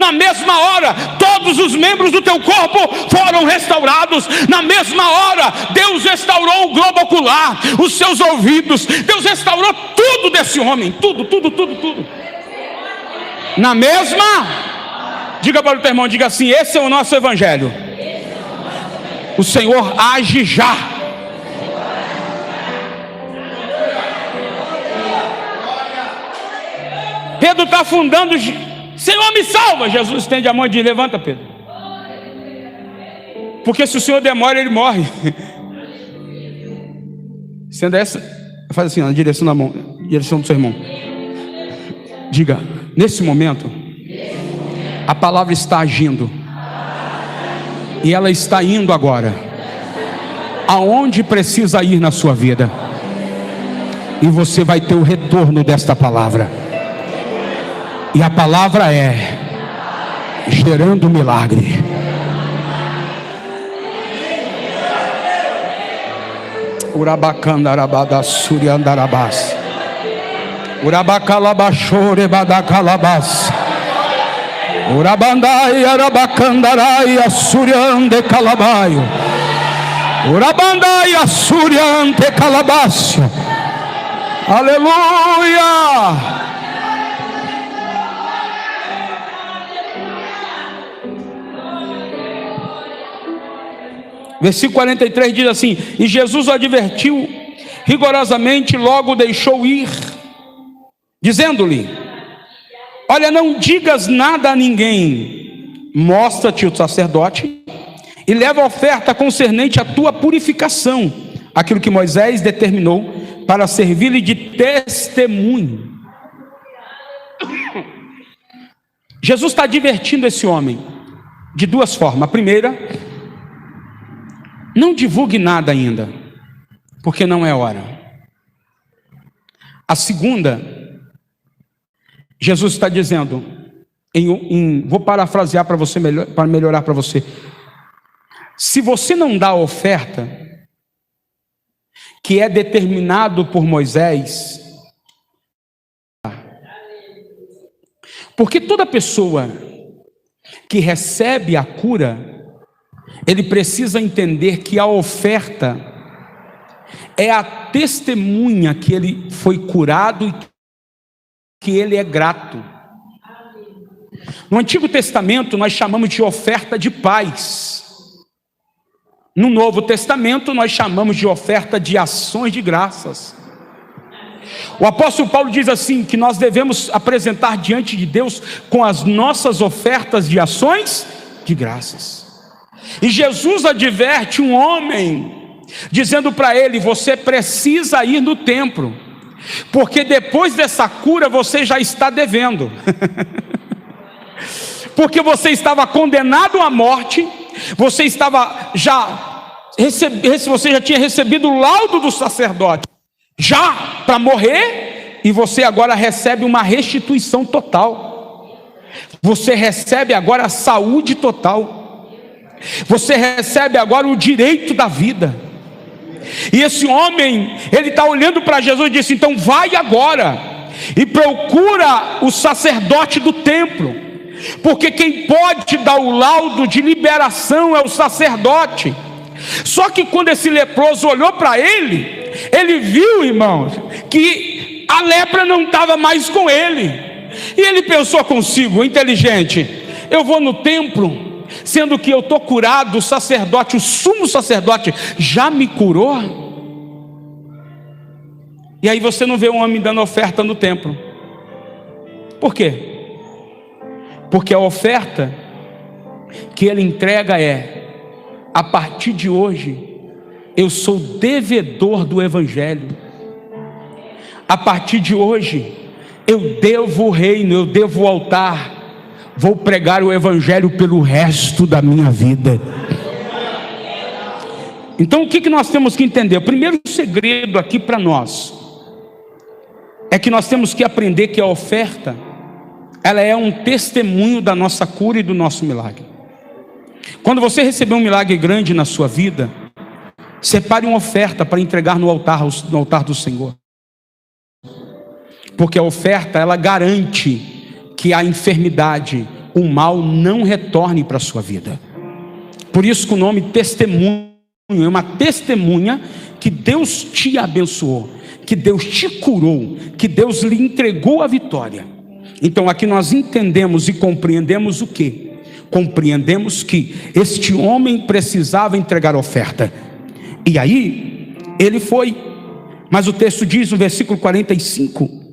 Na mesma hora, todos os membros do teu corpo foram restaurados. Na mesma hora, Deus restaurou o globo ocular, os seus ouvidos. Deus restaurou tudo desse homem. Tudo. Na mesma, diga para o teu irmão, diga assim: esse é o nosso evangelho. O Senhor age já. Pedro está afundando. Senhor, me salva. Jesus estende a mão e diz: levanta, Pedro. Porque se o Senhor demora, ele morre. Sendo essa, faz assim, na direção da mão, direção do seu irmão. Diga: nesse momento, a palavra está agindo, e ela está indo agora aonde precisa ir na sua vida, e você vai ter o retorno desta palavra. E a palavra é gerando milagre. Urabacandarabada suriandarabas. Urabacalabachore badacalabas. Urabandai arabacandarai assuriande calabaio. Urabandai assuriante calabácio. Aleluia. Versículo 43 diz assim: e Jesus o advertiu rigorosamente, logo o deixou ir, dizendo-lhe: olha, não digas nada a ninguém, mostra-te o sacerdote e leva a oferta concernente à tua purificação, aquilo que Moisés determinou para servir-lhe de testemunho. Jesus está advertindo esse homem de duas formas. A primeira: não divulgue nada ainda, porque não é hora. A segunda, Jesus está dizendo, vou parafrasear para você, para melhorar para você: se você não dá a oferta que é determinado por Moisés, porque toda pessoa que recebe a cura, ele precisa entender que a oferta é a testemunha que ele foi curado e que ele é grato. No Antigo Testamento nós chamamos de oferta de paz. No Novo Testamento nós chamamos de oferta de ações de graças. O apóstolo Paulo diz assim, que nós devemos apresentar diante de Deus com as nossas ofertas de ações de graças. E Jesus adverte um homem, dizendo para ele: você precisa ir no templo, porque depois dessa cura você já está devendo. Porque você estava condenado à morte, você estava você já tinha recebido o laudo do sacerdote, já para morrer, e você agora recebe uma restituição total. Você recebe agora a saúde total. Você recebe agora o direito da vida. E esse homem, ele está olhando para Jesus e disse: então vai agora e procura o sacerdote do templo, porque quem pode dar o laudo de liberação é o sacerdote. Só que quando esse leproso olhou para ele, ele viu, irmãos, que a lepra não estava mais com ele. E ele pensou consigo, inteligente: eu vou no templo, sendo que eu estou curado, o sacerdote, o sumo sacerdote, já me curou. E aí você não vê um homem dando oferta no templo. Por quê? Porque a oferta que ele entrega é: a partir de hoje eu sou devedor do evangelho. A partir de hoje eu devo o reino, eu devo o altar. Vou pregar o evangelho pelo resto da minha vida. Então o que nós temos que entender? O primeiro segredo aqui para nós é que nós temos que aprender que a oferta, ela é um testemunho da nossa cura e do nosso milagre. Quando você receber um milagre grande na sua vida, separe uma oferta para entregar no altar do Senhor. Porque a oferta, ela garante que a enfermidade, o mal não retorne para a sua vida. Por isso que o nome testemunho é uma testemunha que Deus te abençoou, que Deus te curou, que Deus lhe entregou a vitória. Então aqui nós entendemos e compreendemos o quê? Compreendemos que este homem precisava entregar oferta. E aí ele foi. Mas o texto diz no versículo 45: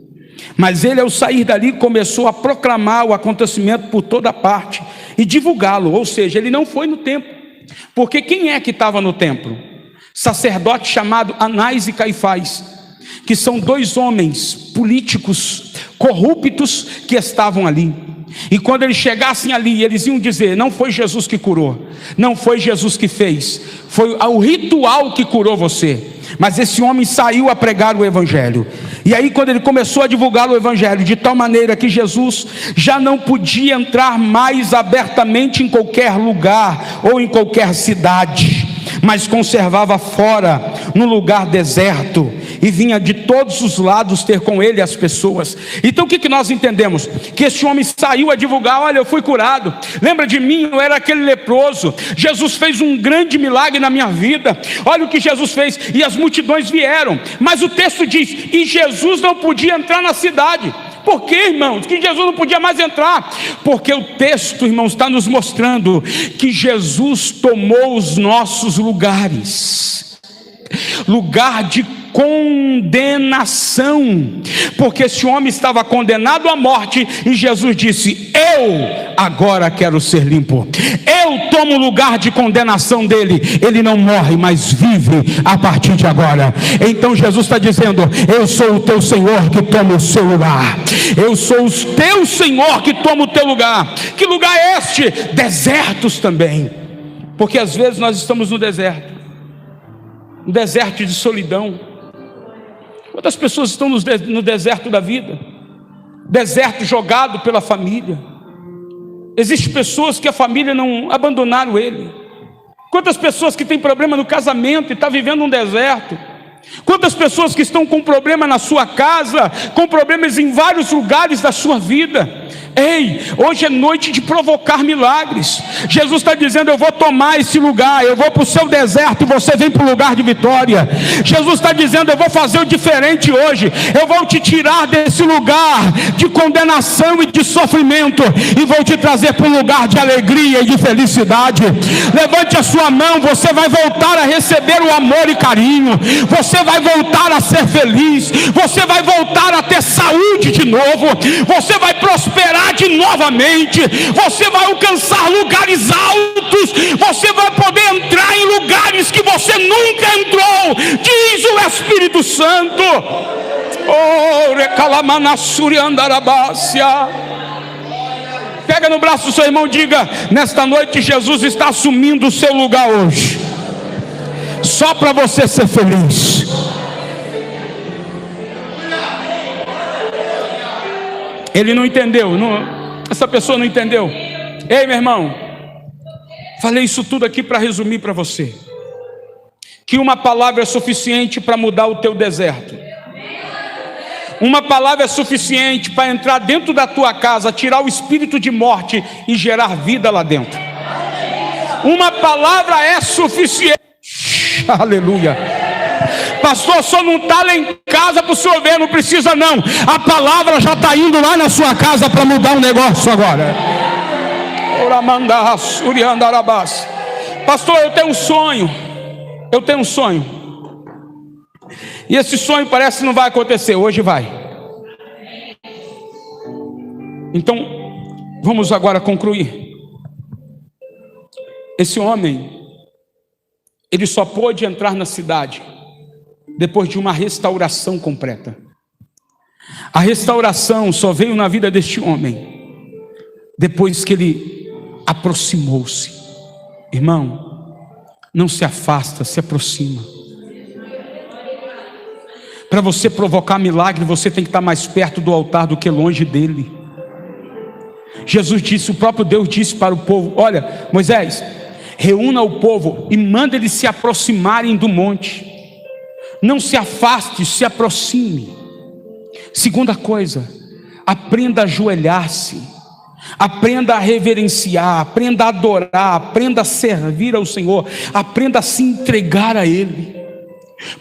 mas ele, ao sair dali, começou a proclamar o acontecimento por toda parte e divulgá-lo. Ou seja, ele não foi no templo. Porque quem é que estava no templo? Sacerdote chamado Anás e Caifás, que são dois homens políticos corruptos que estavam ali. E quando eles chegassem ali, eles iam dizer: não foi Jesus que curou, não foi Jesus que fez, foi o ritual que curou você. Mas esse homem saiu a pregar o evangelho. E aí quando ele começou a divulgar o evangelho, de tal maneira que Jesus já não podia entrar mais abertamente em qualquer lugar ou em qualquer cidade, mas conservava fora, no lugar deserto, e vinha de todos os lados ter com ele as pessoas. Então o que nós entendemos? Que esse homem saiu a divulgar: olha, eu fui curado, lembra de mim, eu era aquele leproso, Jesus fez um grande milagre na minha vida, olha o que Jesus fez. E as multidões vieram, mas o texto diz: e Jesus não podia entrar na cidade. Por que, irmãos, que Jesus não podia mais entrar? Porque o texto, irmãos, está nos mostrando que Jesus tomou os nossos lugares, lugar de condenação, porque esse homem estava condenado à morte, e Jesus disse: eu agora quero ser limpo, eu tomo o lugar de condenação dele, ele não morre, mas vive a partir de agora. Então Jesus está dizendo: eu sou o teu Senhor que toma o seu lugar, eu sou o teu Senhor que toma o teu lugar. Que lugar é este? Desertos também, porque às vezes nós estamos no deserto, um deserto de solidão. Quantas pessoas estão no deserto da vida? Deserto jogado pela família. Existem pessoas que a família não abandonaram ele. Quantas pessoas que têm problema no casamento e estão vivendo um deserto? Quantas pessoas que estão com problema na sua casa, com problemas em vários lugares da sua vida? Ei, hoje é noite de provocar milagres. Jesus está dizendo: eu vou tomar esse lugar, eu vou para o seu deserto e você vem para o lugar de vitória. Jesus está dizendo: eu vou fazer o diferente hoje, eu vou te tirar desse lugar de condenação e de sofrimento, e vou te trazer para um lugar de alegria e de felicidade. Levante a sua mão, você vai voltar a receber o amor e carinho, você vai voltar a ser feliz, você vai voltar a ter saúde de novo, você vai prosperar de novamente, você vai alcançar lugares altos, você vai poder entrar em lugares que você nunca entrou, diz o Espírito Santo. Oh, recalamansuri andarabácia. Pega no braço do seu irmão e diga: nesta noite Jesus está assumindo o seu lugar hoje, só para você ser feliz. Ele não entendeu, essa pessoa não entendeu. Ei, meu irmão, Falei isso tudo aqui para resumir para você, que uma palavra é suficiente para mudar o teu deserto. Uma palavra é suficiente para entrar dentro da tua casa, tirar o espírito de morte e gerar vida lá dentro. Uma palavra é suficiente. Aleluia. Pastor, só não está lá em casa para o senhor ver, não precisa não. A palavra já está indo lá na sua casa para mudar um negócio agora. Pastor, eu tenho um sonho. Eu tenho um sonho. E esse sonho parece que não vai acontecer. Hoje vai. Então, vamos agora concluir. Esse homem, ele só pôde entrar na cidade depois de uma restauração completa. A restauração só veio na vida deste homem depois que ele aproximou-se. Irmão, não se afasta, se aproxima. Para você provocar milagre, você tem que estar mais perto do altar do que longe dele. Jesus disse, o próprio Deus disse para o povo: olha, Moisés, reúna o povo e manda eles se aproximarem do monte. Não se afaste, se aproxime. Segunda coisa, aprenda a ajoelhar-se, aprenda a reverenciar, aprenda a adorar, aprenda a servir ao Senhor, aprenda a se entregar a Ele.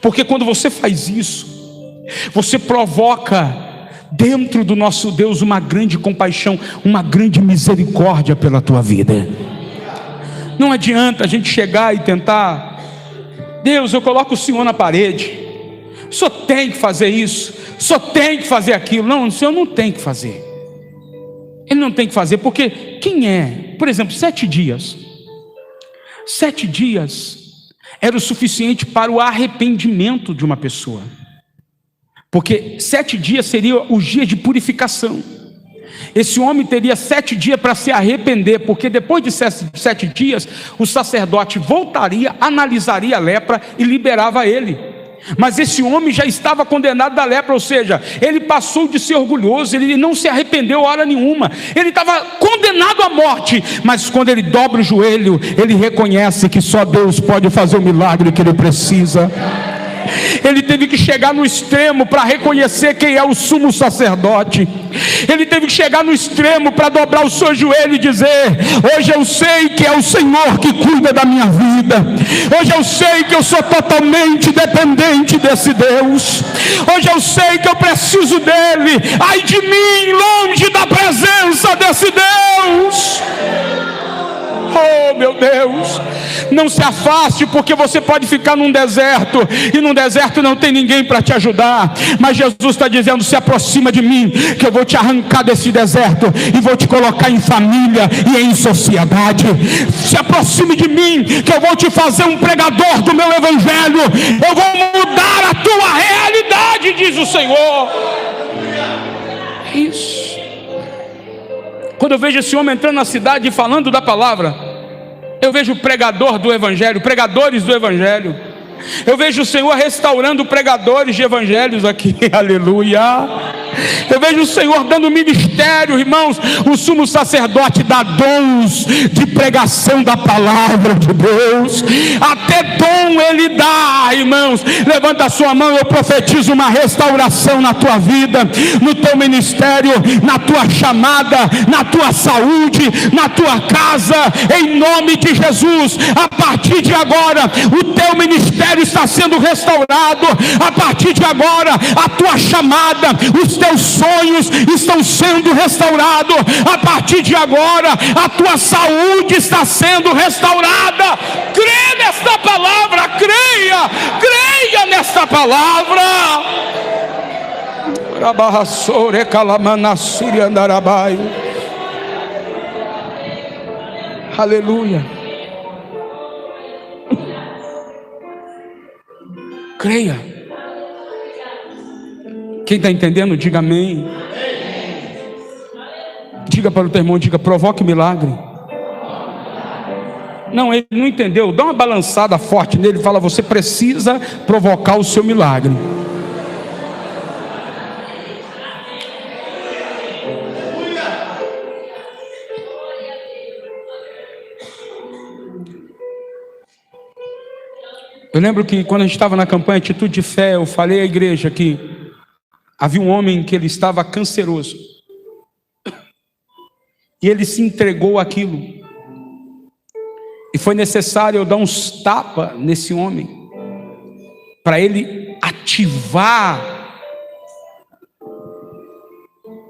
Porque quando você faz isso, você provoca dentro do nosso Deus uma grande compaixão, uma grande misericórdia pela tua vida. Não adianta a gente chegar e tentar: Deus, eu coloco o Senhor na parede, o Senhor tem que fazer isso, o Senhor tem que fazer aquilo. Não, o Senhor não tem que fazer. Ele não tem que fazer, porque quem é? Por exemplo, 7 dias. 7 dias era o suficiente para o arrependimento de uma pessoa. Porque 7 dias seria o dia de purificação. Esse homem teria 7 dias para se arrepender, porque depois de 7 dias, o sacerdote voltaria, analisaria a lepra e liberava ele. Mas esse homem já estava condenado da lepra, ou seja, ele passou de ser orgulhoso, ele não se arrependeu hora nenhuma, ele estava condenado à morte. Mas quando ele dobra o joelho, ele reconhece que só Deus pode fazer o milagre que ele precisa. Ele teve que chegar no extremo para reconhecer quem é o sumo sacerdote. Ele teve que chegar no extremo para dobrar o seu joelho e dizer: hoje eu sei que é o Senhor que cuida da minha vida. Hoje eu sei que eu sou totalmente dependente desse Deus. Hoje eu sei que eu preciso dele. Ai de mim, longe da presença desse Deus. Oh meu Deus, não se afaste, porque você pode ficar num deserto, e num deserto não tem ninguém para te ajudar. Mas Jesus está dizendo: se aproxima de mim, que eu vou te arrancar desse deserto e vou te colocar em família e em sociedade. Se aproxime de mim, que eu vou te fazer um pregador do meu evangelho. Eu vou mudar a tua realidade, diz o Senhor. É isso. Quando eu vejo esse homem entrando na cidade e falando da palavra, eu vejo o pregador do evangelho, pregadores do evangelho. Eu vejo o Senhor restaurando pregadores de evangelhos aqui, aleluia. Eu vejo o Senhor dando ministério, irmãos. O sumo sacerdote dá dons de pregação da palavra de Deus. Até dom ele dá, irmãos. Levanta a sua mão, eu profetizo uma restauração na tua vida, no teu ministério, na tua chamada, na tua saúde, na tua casa, em nome de Jesus. A partir de agora, o teu ministério está sendo restaurado. A partir de agora, a tua chamada, os teus sonhos estão sendo restaurados. A partir de agora, a tua saúde está sendo restaurada. Crê nesta palavra, creia nesta palavra. Aleluia. Creia. Quem está entendendo, diga amém. Diga para o teu irmão, diga: provoque milagre. Não, ele não entendeu. Dá uma balançada forte nele e fala: você precisa provocar o seu milagre. Eu lembro que quando a gente estava na campanha Atitude de Fé, eu falei à igreja que havia um homem que ele estava canceroso. E ele se entregou àquilo. E foi necessário eu dar uns tapas nesse homem, para ele ativar,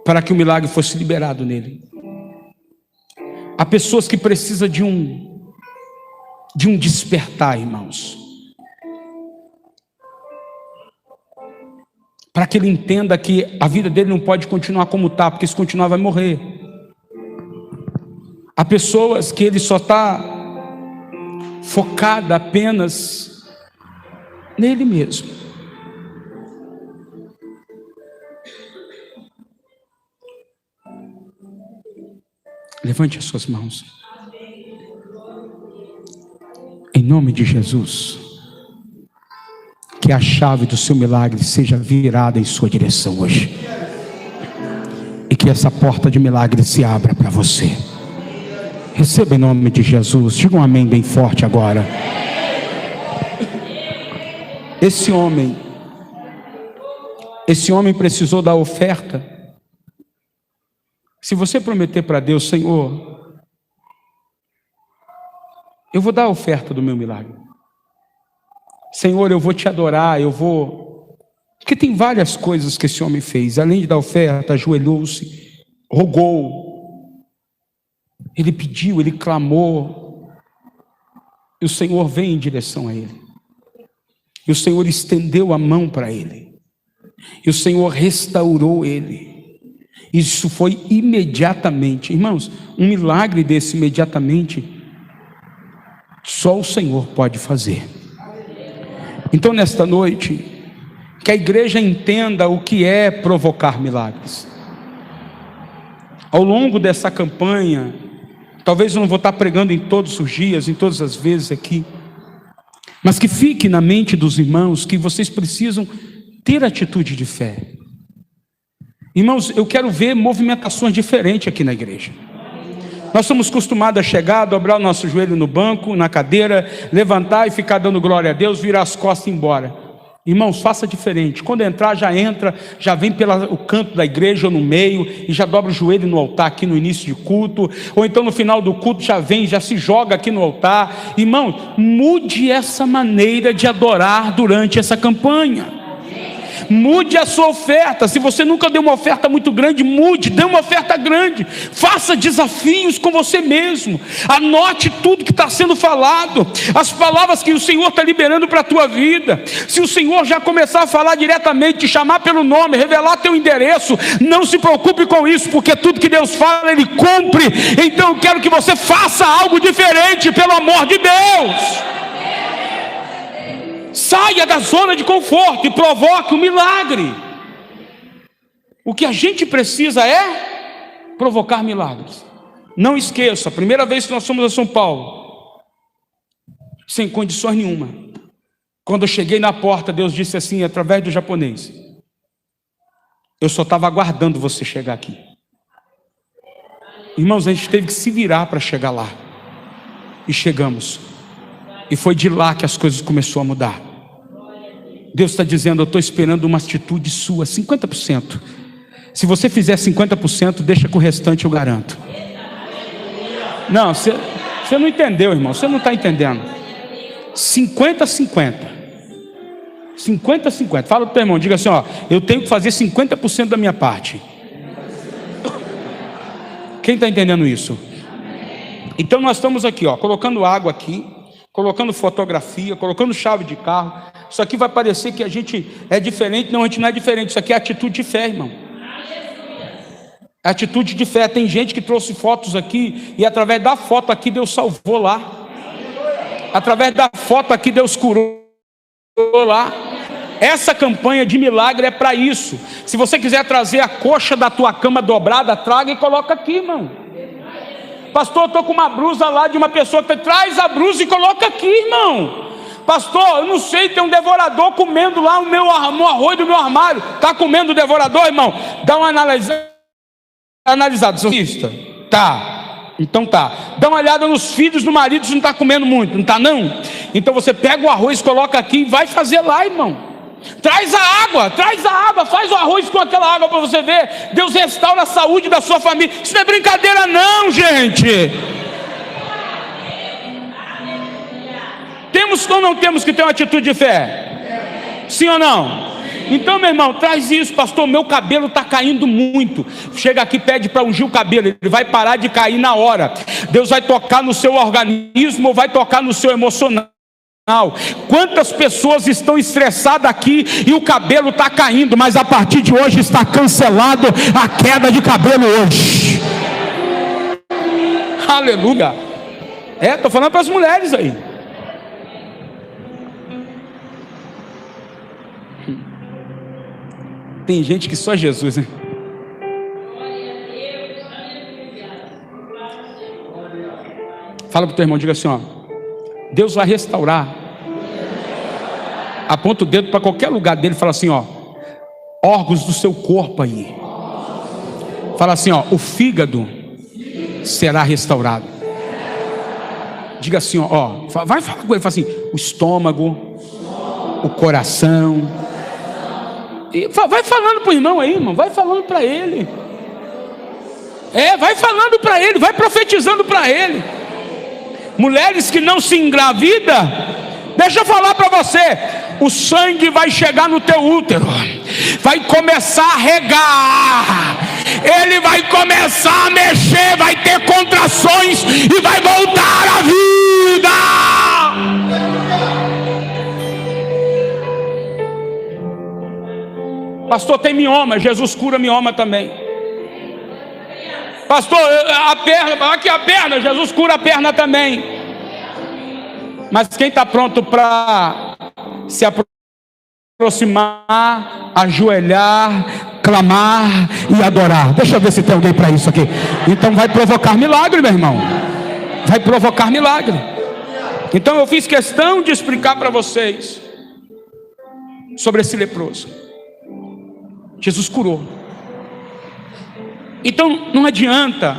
para que o milagre fosse liberado nele. Há pessoas que precisam de um despertar, irmãos, para que ele entenda que a vida dele não pode continuar como está, porque se continuar vai morrer. Há pessoas que ele só está focado apenas nele mesmo. Levante as suas mãos. Em nome de Jesus, que a chave do seu milagre seja virada em sua direção hoje. E que essa porta de milagre se abra para você. Receba em nome de Jesus. Diga um amém bem forte agora. Esse homem precisou da oferta. Se você prometer para Deus: Senhor, eu vou dar a oferta do meu milagre. Senhor, eu vou te adorar, Porque tem várias coisas que esse homem fez. Além de dar oferta, ajoelhou-se, rogou. Ele pediu, ele clamou. E o Senhor veio em direção a ele. E o Senhor estendeu a mão para ele. E o Senhor restaurou ele. Isso foi imediatamente. Irmãos, um milagre desse imediatamente, só o Senhor pode fazer. Então, nesta noite, que a igreja entenda o que é provocar milagres. Ao longo dessa campanha, talvez eu não vou estar pregando em todos os dias, em todas as vezes aqui, mas que fique na mente dos irmãos que vocês precisam ter atitude de fé. Irmãos, eu quero ver movimentações diferentes aqui na igreja. Nós somos acostumados a chegar, dobrar o nosso joelho no banco, na cadeira, levantar e ficar dando glória a Deus, virar as costas e ir embora. Irmãos, faça diferente. Quando entrar, já vem pelo canto da igreja ou no meio, e já dobra o joelho no altar aqui no início de culto, ou então no final do culto já se joga aqui no altar. Irmão, mude essa maneira de adorar durante essa campanha. Mude a sua oferta. Se você nunca deu uma oferta muito grande, mude, dê uma oferta grande. Faça desafios com você mesmo. Anote tudo que está sendo falado, as palavras que o Senhor está liberando para a tua vida. Se o Senhor já começar a falar diretamente, te chamar pelo nome, revelar teu endereço, não se preocupe com isso, porque tudo que Deus fala, Ele cumpre. Então eu quero que você faça algo diferente, pelo amor de Deus. Saia da zona de conforto e provoque um milagre. O que a gente precisa é provocar milagres. Não esqueça, a primeira vez que nós fomos a São Paulo, sem condições nenhuma, quando eu cheguei na porta, Deus disse assim, através do japonês: eu só estava aguardando você chegar aqui. Irmãos, a gente teve que se virar para chegar lá. E chegamos. E foi de lá que as coisas começaram a mudar. Deus está dizendo: eu estou esperando uma atitude sua, 50%. Se você fizer 50%, deixa com o restante, eu garanto. Não, você não entendeu, irmão. Você não está entendendo. 50-50. 50-50. Fala para o teu irmão, diga assim: ó, eu tenho que fazer 50% da minha parte. Quem está entendendo isso? Então nós estamos aqui, ó, colocando água aqui, colocando fotografia, colocando chave de carro. Isso aqui vai parecer que a gente é diferente. Não, a gente não é diferente. Isso aqui é atitude de fé, irmão. Atitude de fé. Tem gente que trouxe fotos aqui, e através da foto aqui Deus salvou lá. Através da foto aqui Deus curou lá. Essa campanha de milagre é para isso. Se você quiser trazer a coxa da tua cama dobrada, traga e coloca aqui, irmão. Pastor, eu estou com uma blusa lá de uma pessoa que traz a blusa e coloca aqui, irmão. Pastor, eu não sei, tem um devorador comendo lá no arroz do meu armário. Está comendo o devorador, irmão? Dá uma analisada, seu vista. Tá. Então tá, dá uma olhada nos filhos do marido, se não está comendo muito, não está não? Então você pega o arroz, coloca aqui e vai fazer lá, irmão. Traz a água, faz o arroz com aquela água para você ver. Deus restaura a saúde da sua família. Isso não é brincadeira não, gente. Temos ou não temos que ter uma atitude de fé? Sim ou não? Então, meu irmão, traz isso. Pastor, meu cabelo está caindo muito. Chega aqui, pede para ungir o cabelo, ele vai parar de cair na hora. Deus vai tocar no seu organismo, vai tocar no seu emocional. Quantas pessoas estão estressadas aqui e o cabelo está caindo, mas a partir de hoje está cancelado a queda de cabelo hoje. Aleluia. Estou falando para as mulheres aí. Tem gente que só Jesus, né? Fala para o teu irmão, diga assim, ó: Deus vai restaurar. Aponta o dedo para qualquer lugar dele e fala assim, ó: órgãos do seu corpo aí. Fala assim, ó: o fígado será restaurado. Diga assim, ó, vai falar com ele, fala assim: o estômago, o coração. E vai falando para o irmão aí, irmão, vai falando para ele. Vai falando para ele, vai profetizando para ele. Mulheres que não se engravidam, deixa eu falar para você: o sangue vai chegar no teu útero, vai começar a regar, ele vai começar a mexer, vai ter contrações e vai voltar à vida. Pastor, tem mioma, Jesus cura mioma também. Pastor, a perna, aqui a perna, Jesus cura a perna também. Mas quem está pronto para se aproximar, ajoelhar, clamar e adorar? Deixa eu ver se tem alguém para isso aqui. Então vai provocar milagre, meu irmão. Vai provocar milagre. Então eu fiz questão de explicar para vocês sobre esse leproso. Jesus curou. Então não adianta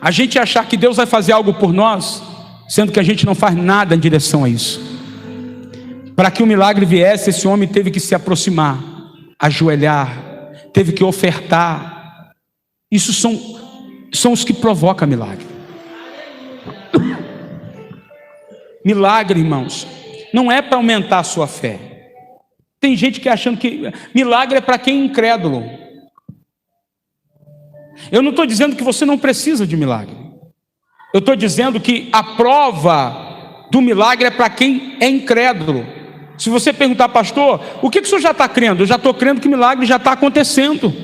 a gente achar que Deus vai fazer algo por nós, sendo que a gente não faz nada em direção a isso. Para que o milagre viesse, esse homem teve que se aproximar, ajoelhar, teve que ofertar. Isso são os que provocam milagre. Milagre, irmãos, não é para aumentar a sua fé. Tem gente que achando que milagre é para quem é incrédulo. Eu não estou dizendo que você não precisa de milagre. Eu estou dizendo que a prova do milagre é para quem é incrédulo. Se você perguntar, pastor, o que o senhor já está crendo? Eu já estou crendo que milagre já está acontecendo.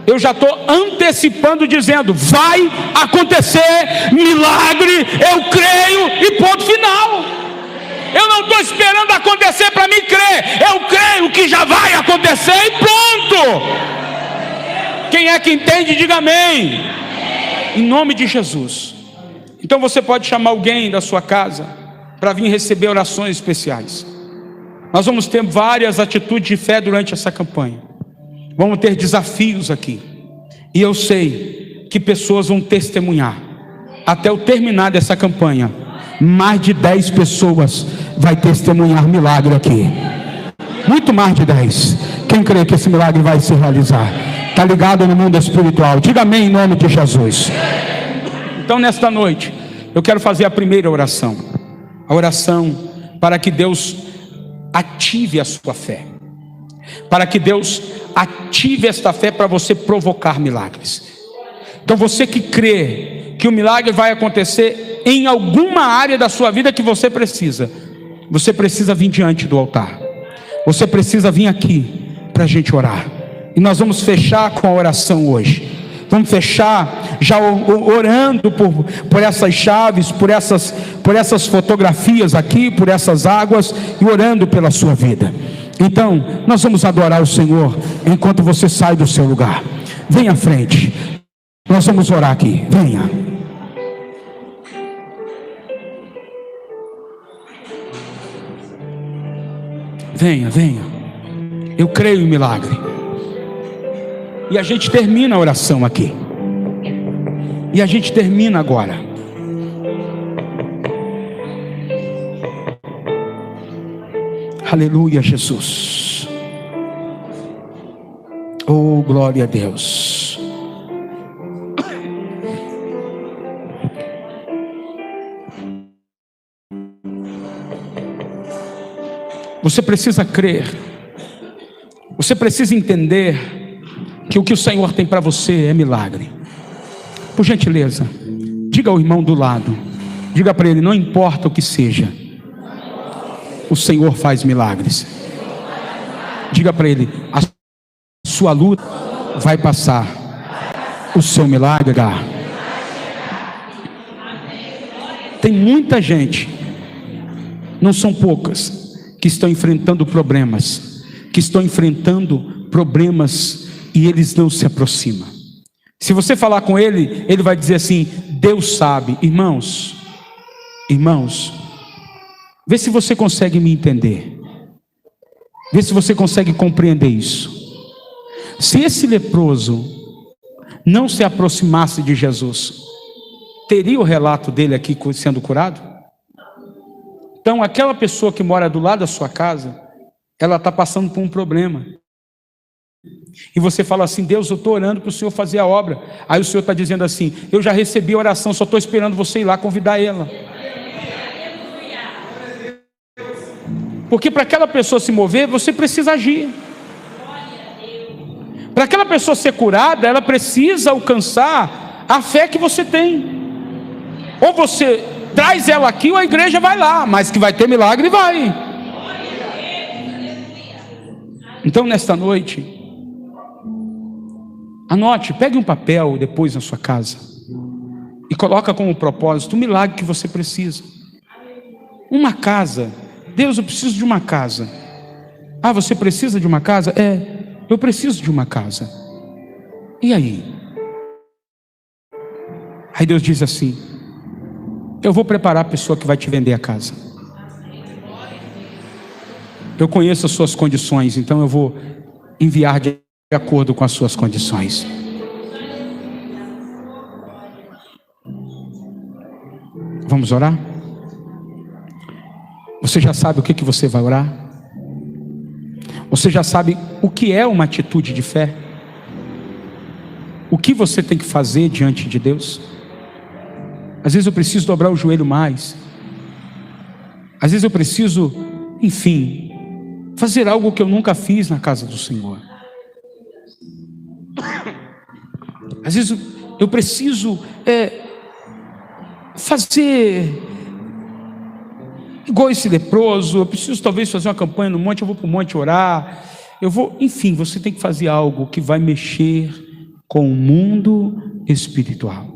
Eu já estou antecipando, dizendo: vai acontecer milagre, eu creio, e ponto final. Eu não estou esperando acontecer para mim crer. Eu creio que já vai acontecer e pronto. Quem é que entende, diga amém. Em nome de Jesus. Então você pode chamar alguém da sua casa para vir receber orações especiais. Nós vamos ter várias atitudes de fé durante essa campanha. Vamos ter desafios aqui. E eu sei que pessoas vão testemunhar. Até eu terminar dessa campanha, mais de 10 pessoas vai testemunhar milagre aqui. Muito mais de 10. Quem crê que esse milagre vai se realizar? Está ligado no mundo espiritual? Diga amém em nome de Jesus. Então nesta noite eu quero fazer a primeira oração. A oração para que Deus ative a sua fé. Para que Deus ative esta fé para você provocar milagres. Então você que crê que o milagre vai acontecer em alguma área da sua vida que você precisa vir diante do altar. Você precisa vir aqui para a gente orar. E nós vamos fechar com a oração hoje. Vamos fechar já orando por essas chaves, por essas fotografias aqui, por essas águas, e orando pela sua vida. Então nós vamos adorar o Senhor enquanto você sai do seu lugar. Venha à frente. Nós vamos orar aqui. Venha. Venha, venha. Eu creio em milagre. E a gente termina a oração aqui. E a gente termina agora. Aleluia, Jesus. Oh, glória a Deus. Você precisa crer. Você precisa entender que o que o Senhor tem para você é milagre. Por gentileza, diga ao irmão do lado, diga para ele, não importa o que seja, o Senhor faz milagres. Diga para ele, a sua luta vai passar, o seu milagre virá. Tem muita gente, não são poucas, que estão enfrentando problemas, e eles não se aproximam. Se você falar com ele, ele vai dizer assim, Deus sabe. Irmãos, vê se você consegue me entender, vê se você consegue compreender isso. Se esse leproso não se aproximasse de Jesus, teria o relato dele aqui sendo curado? Então aquela pessoa que mora do lado da sua casa, ela está passando por um problema, e você fala assim, Deus, eu estou orando para o Senhor fazer a obra. Aí o Senhor está dizendo assim, eu já recebi a oração, só estou esperando você ir lá convidar ela. Porque para aquela pessoa se mover, você precisa agir. Para aquela pessoa ser curada, ela precisa alcançar a fé que você tem. Ou você traz ela aqui, ou a igreja vai lá, mas que vai ter milagre, vai. Então nesta noite, anote, pegue um papel depois na sua casa e coloca como propósito o milagre que você precisa. Uma casa. Deus, eu preciso de uma casa. Ah, você precisa de uma casa? Eu preciso de uma casa. E aí? Aí Deus diz assim, eu vou preparar a pessoa que vai te vender a casa. Eu conheço as suas condições, então eu vou enviar de acordo com as suas condições. Vamos orar? Você já sabe o que você vai orar? Você já sabe o que é uma atitude de fé? O que você tem que fazer diante de Deus? Às vezes eu preciso dobrar o joelho mais. Às vezes eu preciso, enfim, fazer algo que eu nunca fiz na casa do Senhor. Às vezes eu preciso fazer igual esse leproso. Eu preciso talvez fazer uma campanha no monte. Eu vou para o monte orar. Enfim, você tem que fazer algo que vai mexer com o mundo espiritual.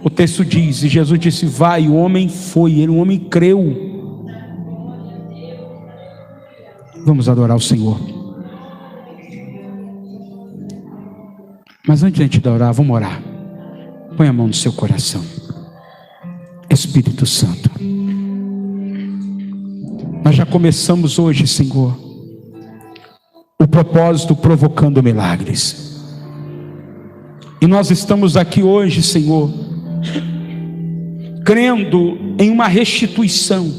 O texto diz, e Jesus disse, vai, o homem foi, o homem creu. Vamos adorar o Senhor. Mas antes de orar, vamos orar. Põe a mão no seu coração. Espírito Santo, nós já começamos hoje, Senhor, o propósito provocando milagres. E nós estamos aqui hoje, Senhor, crendo em uma restituição.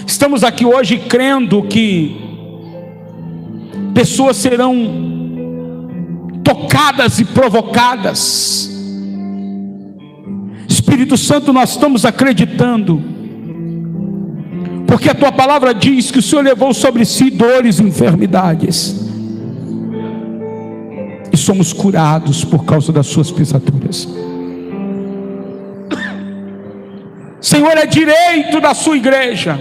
Estamos aqui hoje crendo que pessoas serão tocadas e provocadas. Espírito Santo, nós estamos acreditando, porque a tua palavra diz que o Senhor levou sobre si dores e enfermidades, e somos curados por causa das suas pisaduras. Senhor, é direito da sua igreja.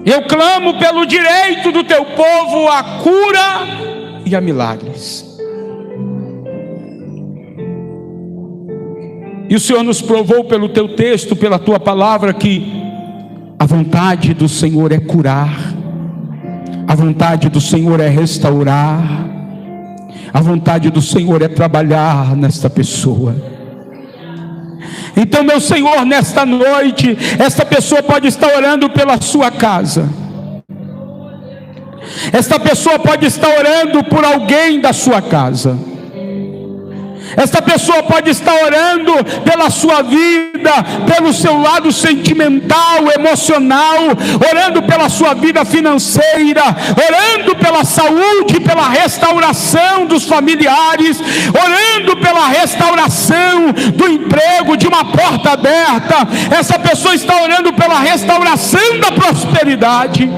Eu clamo pelo direito do teu povo a cura e a milagres. E o Senhor nos provou pelo teu texto, pela tua palavra, que a vontade do Senhor é curar, a vontade do Senhor é restaurar, a vontade do Senhor é trabalhar nesta pessoa. Então, meu Senhor, nesta noite, esta pessoa pode estar orando pela sua casa, Esta pessoa pode estar orando por alguém da sua casa. Esta pessoa pode estar orando pela sua vida, pelo seu lado sentimental, emocional, orando pela sua vida financeira, orando pela saúde, pela restauração dos familiares, orando pela restauração do emprego, de uma porta aberta. Essa pessoa está orando pela restauração da prosperidade.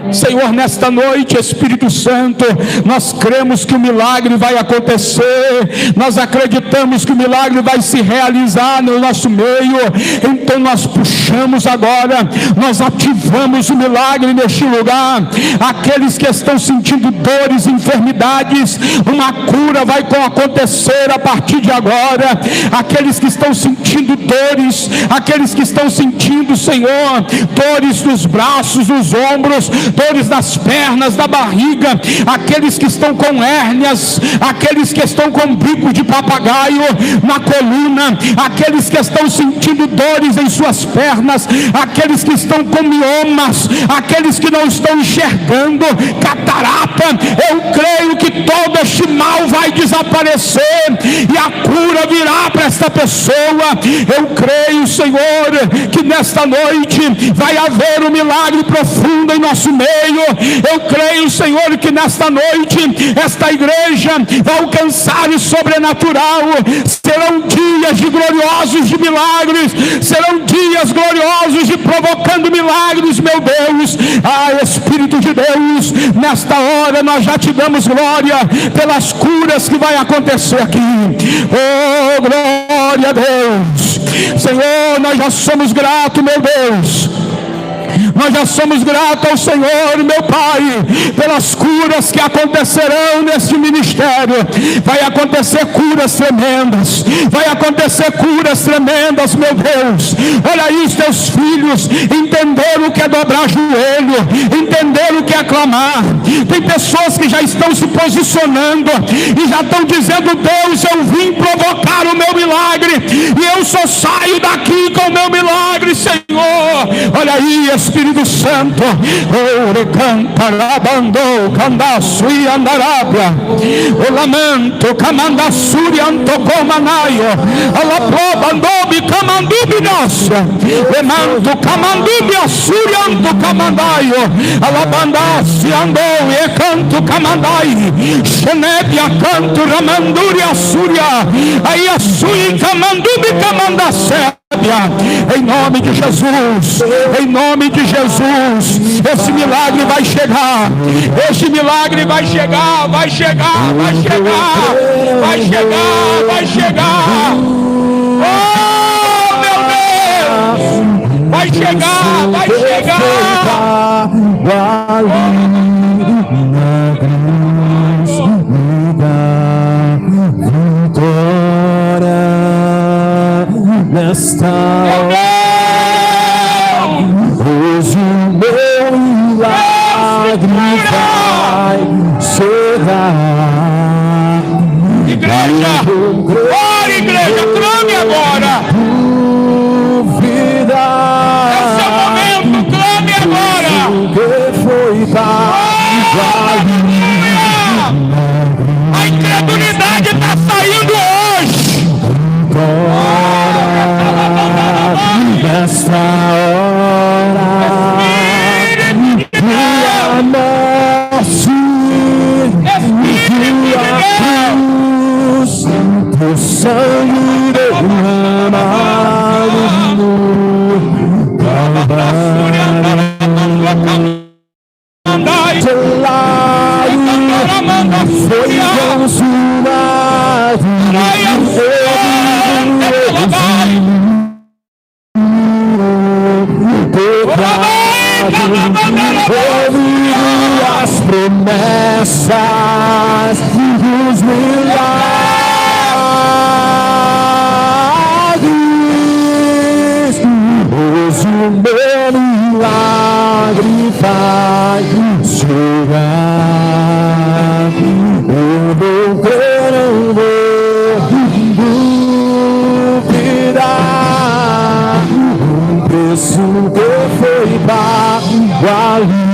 Senhor, nesta noite, Espírito Santo, nós cremos que o milagre vai acontecer, nós acreditamos que o milagre vai se realizar no nosso meio. Então nós puxamos agora, nós ativamos o milagre neste lugar. Aqueles que estão sentindo dores, enfermidades, uma cura vai acontecer a partir de agora. Aqueles que estão sentindo dores, aqueles que estão sentindo, Senhor, dores nos braços, nos ombros, dores nas pernas, da barriga, aqueles que estão com hérnias, aqueles que estão com bico de papagaio na coluna, aqueles que estão sentindo dores em suas pernas, aqueles que estão com miomas, aqueles que não estão enxergando, catarata, eu creio que todo este mal vai desaparecer e a cura virá para esta pessoa. Eu creio, Senhor, que nesta noite vai haver um milagre profundo em nosso meio. Eu creio, Senhor, que nesta noite esta igreja vai alcançar o sobrenatural. Serão dias de gloriosos de milagres, serão dias gloriosos de provocando milagres, meu Deus. Espírito de Deus, nesta hora nós já te damos glória pelas curas que vai acontecer aqui. Oh, glória a Deus. Senhor, nós já somos gratos, meu Deus. Nós já somos gratos ao Senhor, meu Pai, pelas curas que acontecerão neste ministério. Vai acontecer curas tremendas, vai acontecer curas tremendas, meu Deus. Olha aí, os teus filhos entenderam o que é dobrar joelho, entenderam o que é clamar. Tem pessoas que já estão se posicionando e já estão dizendo: Deus, eu vim provocar o meu milagre e eu só saio daqui com o meu milagre, Senhor. Olha aí, Espírito Santo, o lamento, Camandassuri Antocomanaio, Alaprobandobi Camandubinosa, Lemanto Camandubi Assuri Antocamandaio, Alabandassi andou e canto Camandai, Xenebia canto Ramanduri Assúria, aí Assuri Camandubi Camandassé. Em nome de Jesus, em nome de Jesus, esse milagre vai chegar, esse milagre vai chegar, vai chegar, vai chegar, vai chegar, vai chegar. Oh, meu Deus, vai chegar, vai chegar. Nesta hora, hoje o meu milagre vai chegar. Igreja, ora, igreja, clame agora. Dúvida, esse é o momento, clame agora. Que foi a incredulidade está saindo hoje. Nesta hora, tua morte, tua cruz, teu sangue derramado no Calvário, teu lado foi consumado. Ouvindo as promessas dos milagres, hoje o meu milagre vai chegar. Eu não quero duvidar, preço que foi pago ali.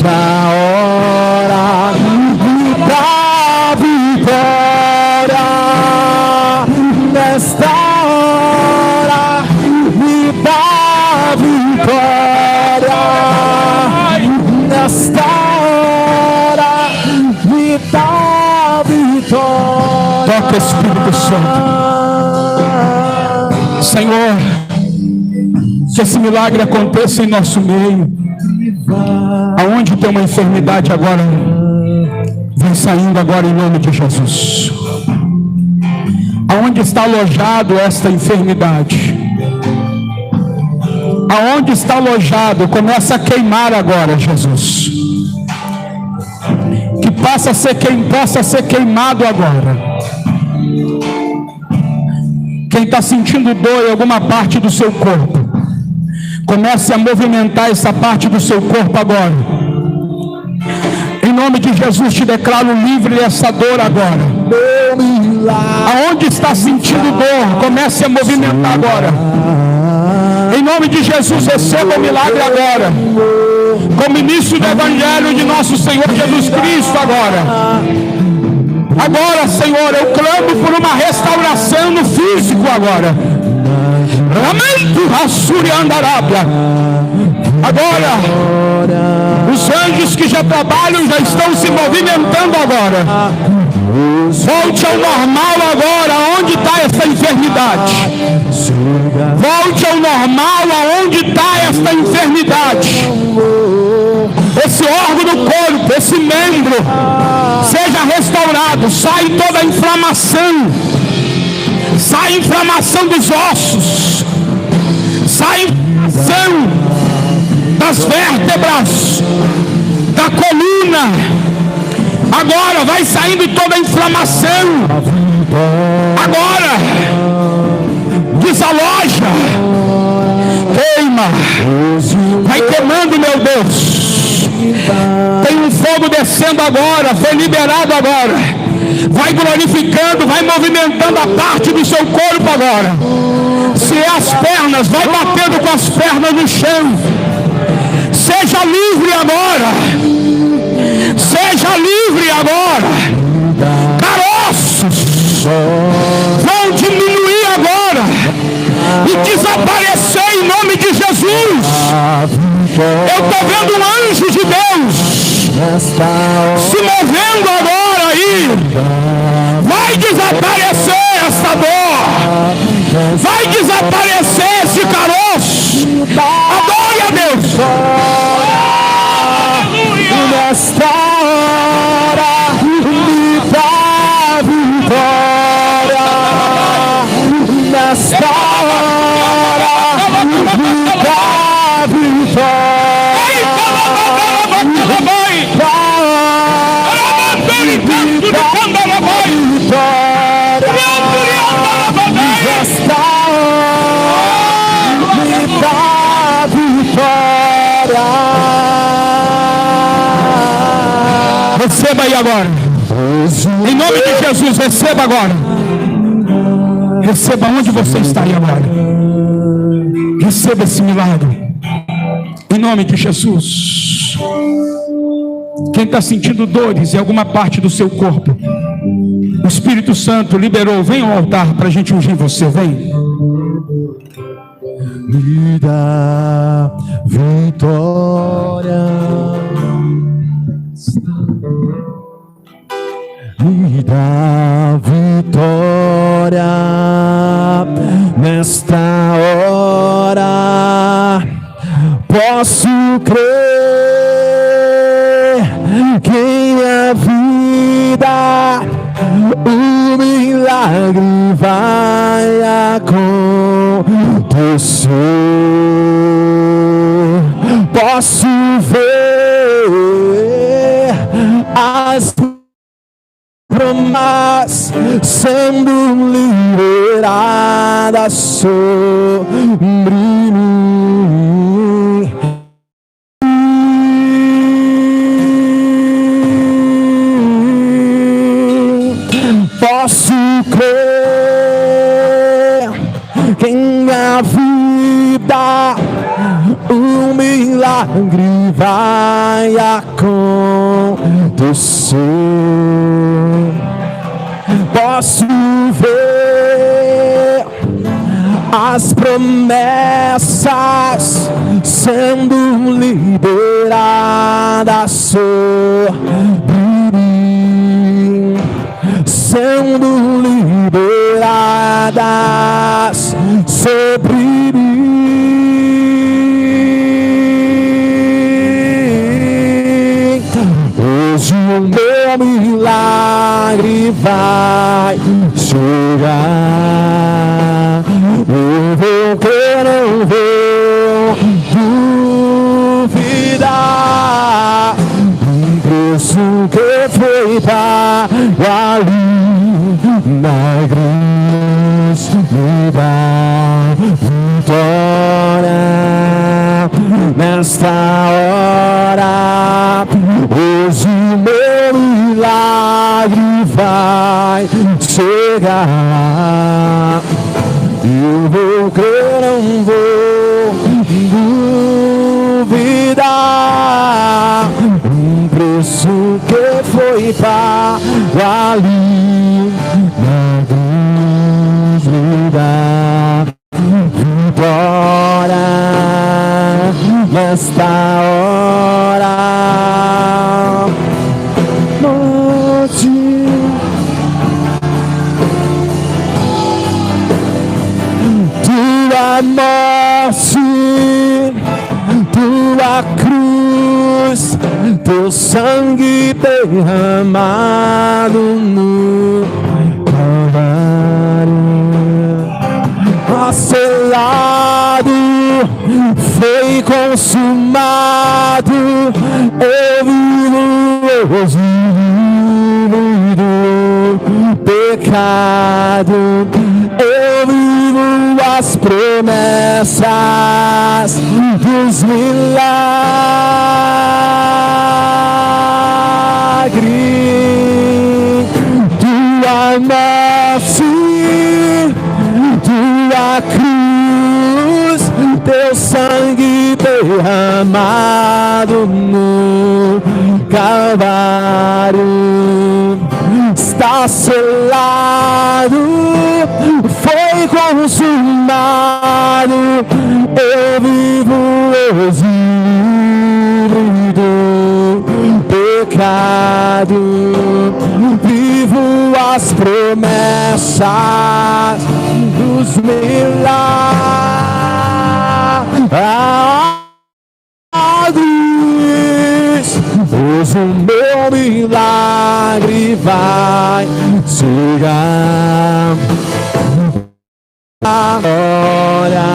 nesta hora me dá vitória, nesta hora me dá vitória, nesta hora me dá vitória. Toca, Espírito Santo. Senhor, que esse milagre aconteça em nosso meio. Aonde tem uma enfermidade agora, vem saindo agora em nome de Jesus. Aonde está alojado esta enfermidade? Aonde está alojado, começa a queimar agora, Jesus. Que possa ser queimado agora. Quem está sentindo dor em alguma parte do seu corpo, comece a movimentar essa parte do seu corpo agora. Em nome de Jesus te declaro livre dessa dor agora. Aonde está sentindo dor, comece a movimentar agora. Em nome de Jesus, receba o milagre agora. Como início do Evangelho de nosso Senhor Jesus Cristo agora. Agora, Senhor, eu clamo por uma restauração no físico agora. Agora, os anjos que já trabalham já estão se movimentando agora. Volte ao normal agora, aonde está essa enfermidade. Volte ao normal, aonde está essa enfermidade. Esse órgão do corpo, esse membro, seja restaurado. Sai toda a inflamação. Sai a inflamação dos ossos. Sai a inflamação das vértebras, da coluna. Agora vai saindo toda a inflamação. Agora desaloja. Queima. Vai queimando, meu Deus. Tem um fogo descendo agora. Foi liberado agora. Vai glorificando, vai movimentando a parte do seu corpo agora. Se é as pernas, vai batendo com as pernas no chão. Seja livre agora. Seja livre agora. Caroços vão diminuir agora e desaparecer em nome de Jesus. Eu estou vendo um anjo de Deus se movendo agora aí. Vai desaparecer essa dor. Vai desaparecer esse caroço. Adore a Deus. Nesta hora me dá vitória, nesta hora me dá vitória. Receba aí agora. Em nome de Jesus, receba agora. Receba onde você está aí agora. Receba esse milagre. Em nome de Jesus. Quem está sentindo dores em alguma parte do seu corpo, o Espírito Santo liberou. Vem ao altar para a gente ungir você. Vem. Me dá vitória, me dá vitória, nesta hora posso crer que a vida, o milagre vai acontecer. Posso ver as promessas sendo liberadas sobre mim. Posso crer que a vida, o milagre milagre vai acontecer. Posso ver as promessas sendo liberadas sobre mim, sendo liberadas sobre mim. Hoje o meu milagre vai chegar. Eu vou crer, não vou duvidar. Um preço que foi pago ali na cruz me dá vitória nesta hora. Hoje meu milagre vai chegar. Eu vou crer, não vou duvidar. Um preço que foi pago ali na cruz me dá vitória nesta hora. Tua morte, tua cruz, teu sangue derramado no Calvário, selado, foi consumado. Eu vivo hoje livre do pecado. Eu vivo as promessas dos milagres. Tua morte, tua cruz, teu sangue derramado no Calvário, está selado, foi consumado. Eu vivo hoje livre do pecado. Vivo as promessas dos milagres. Hoje o meu milagre vai chegar. Hora,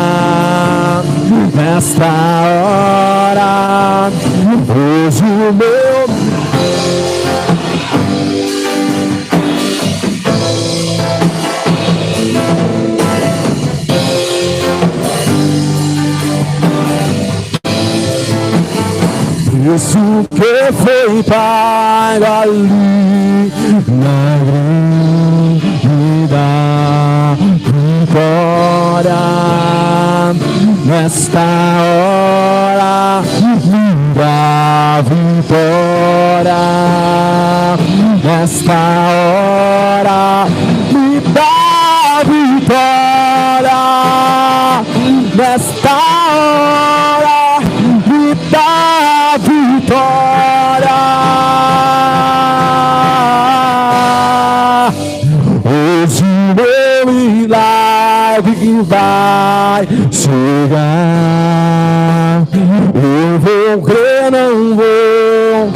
nesta hora, hoje o meu isso que foi pago ali na grande da vitória, nesta hora me dá vitória, nesta hora me dá vitória, nesta hora me dá vitória. Hoje meu milagre vai chegar. Eu vou crer, não vou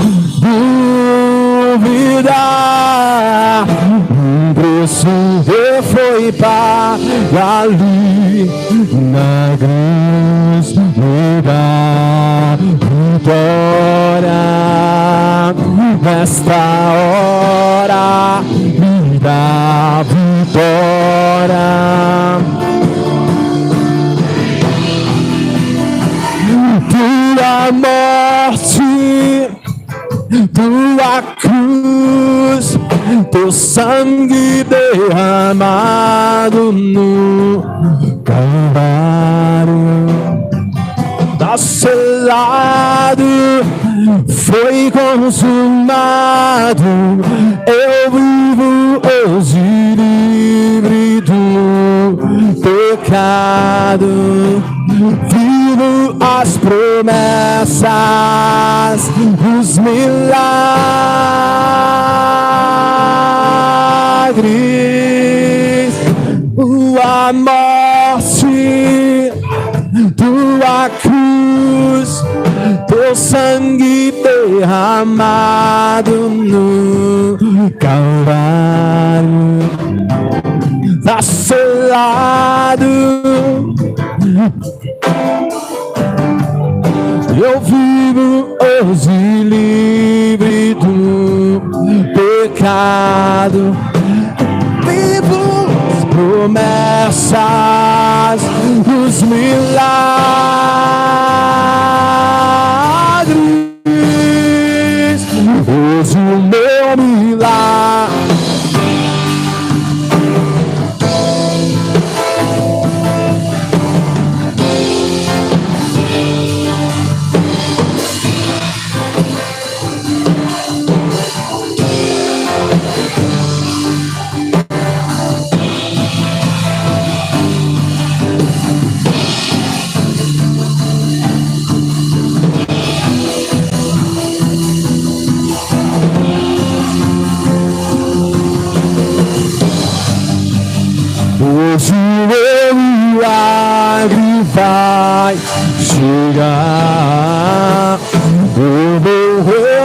duvidar. Um preço que foi pago ali na cruz me dá vitória. Nesta hora me dá vitória. Tua morte, tua cruz, teu sangue derramado no Calvário, tá selado, selado, foi consumado. Eu vivo hoje livre do pecado. Vivo as promessas, os milagres, a morte, tua cruz, teu sangue derramado no Calvário, tá selado. Eu vivo hoje livre do pecado. Vivo as promessas, os milagres. Hoje o meu milagre. Hoje o meu milagre vai chegar. Eu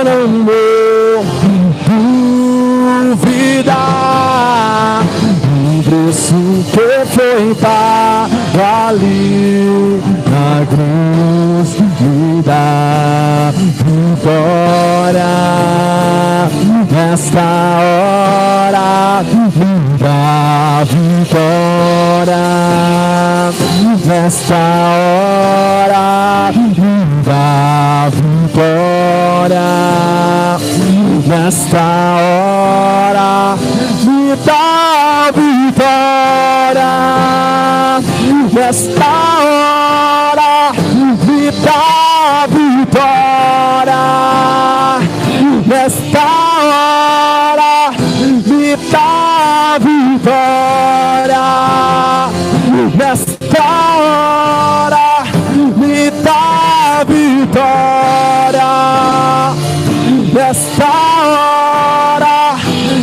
não vou duvidar. O preço que foi pago ali na cruz me dá vitória. Nesta hora me dá vitória. Nesta hora me dá vitória. Nesta hora me dá vitória. Nesta hora me dá vitória. Nesta hora me dá vitória. Nesta hora me dá vitória. Nesta hora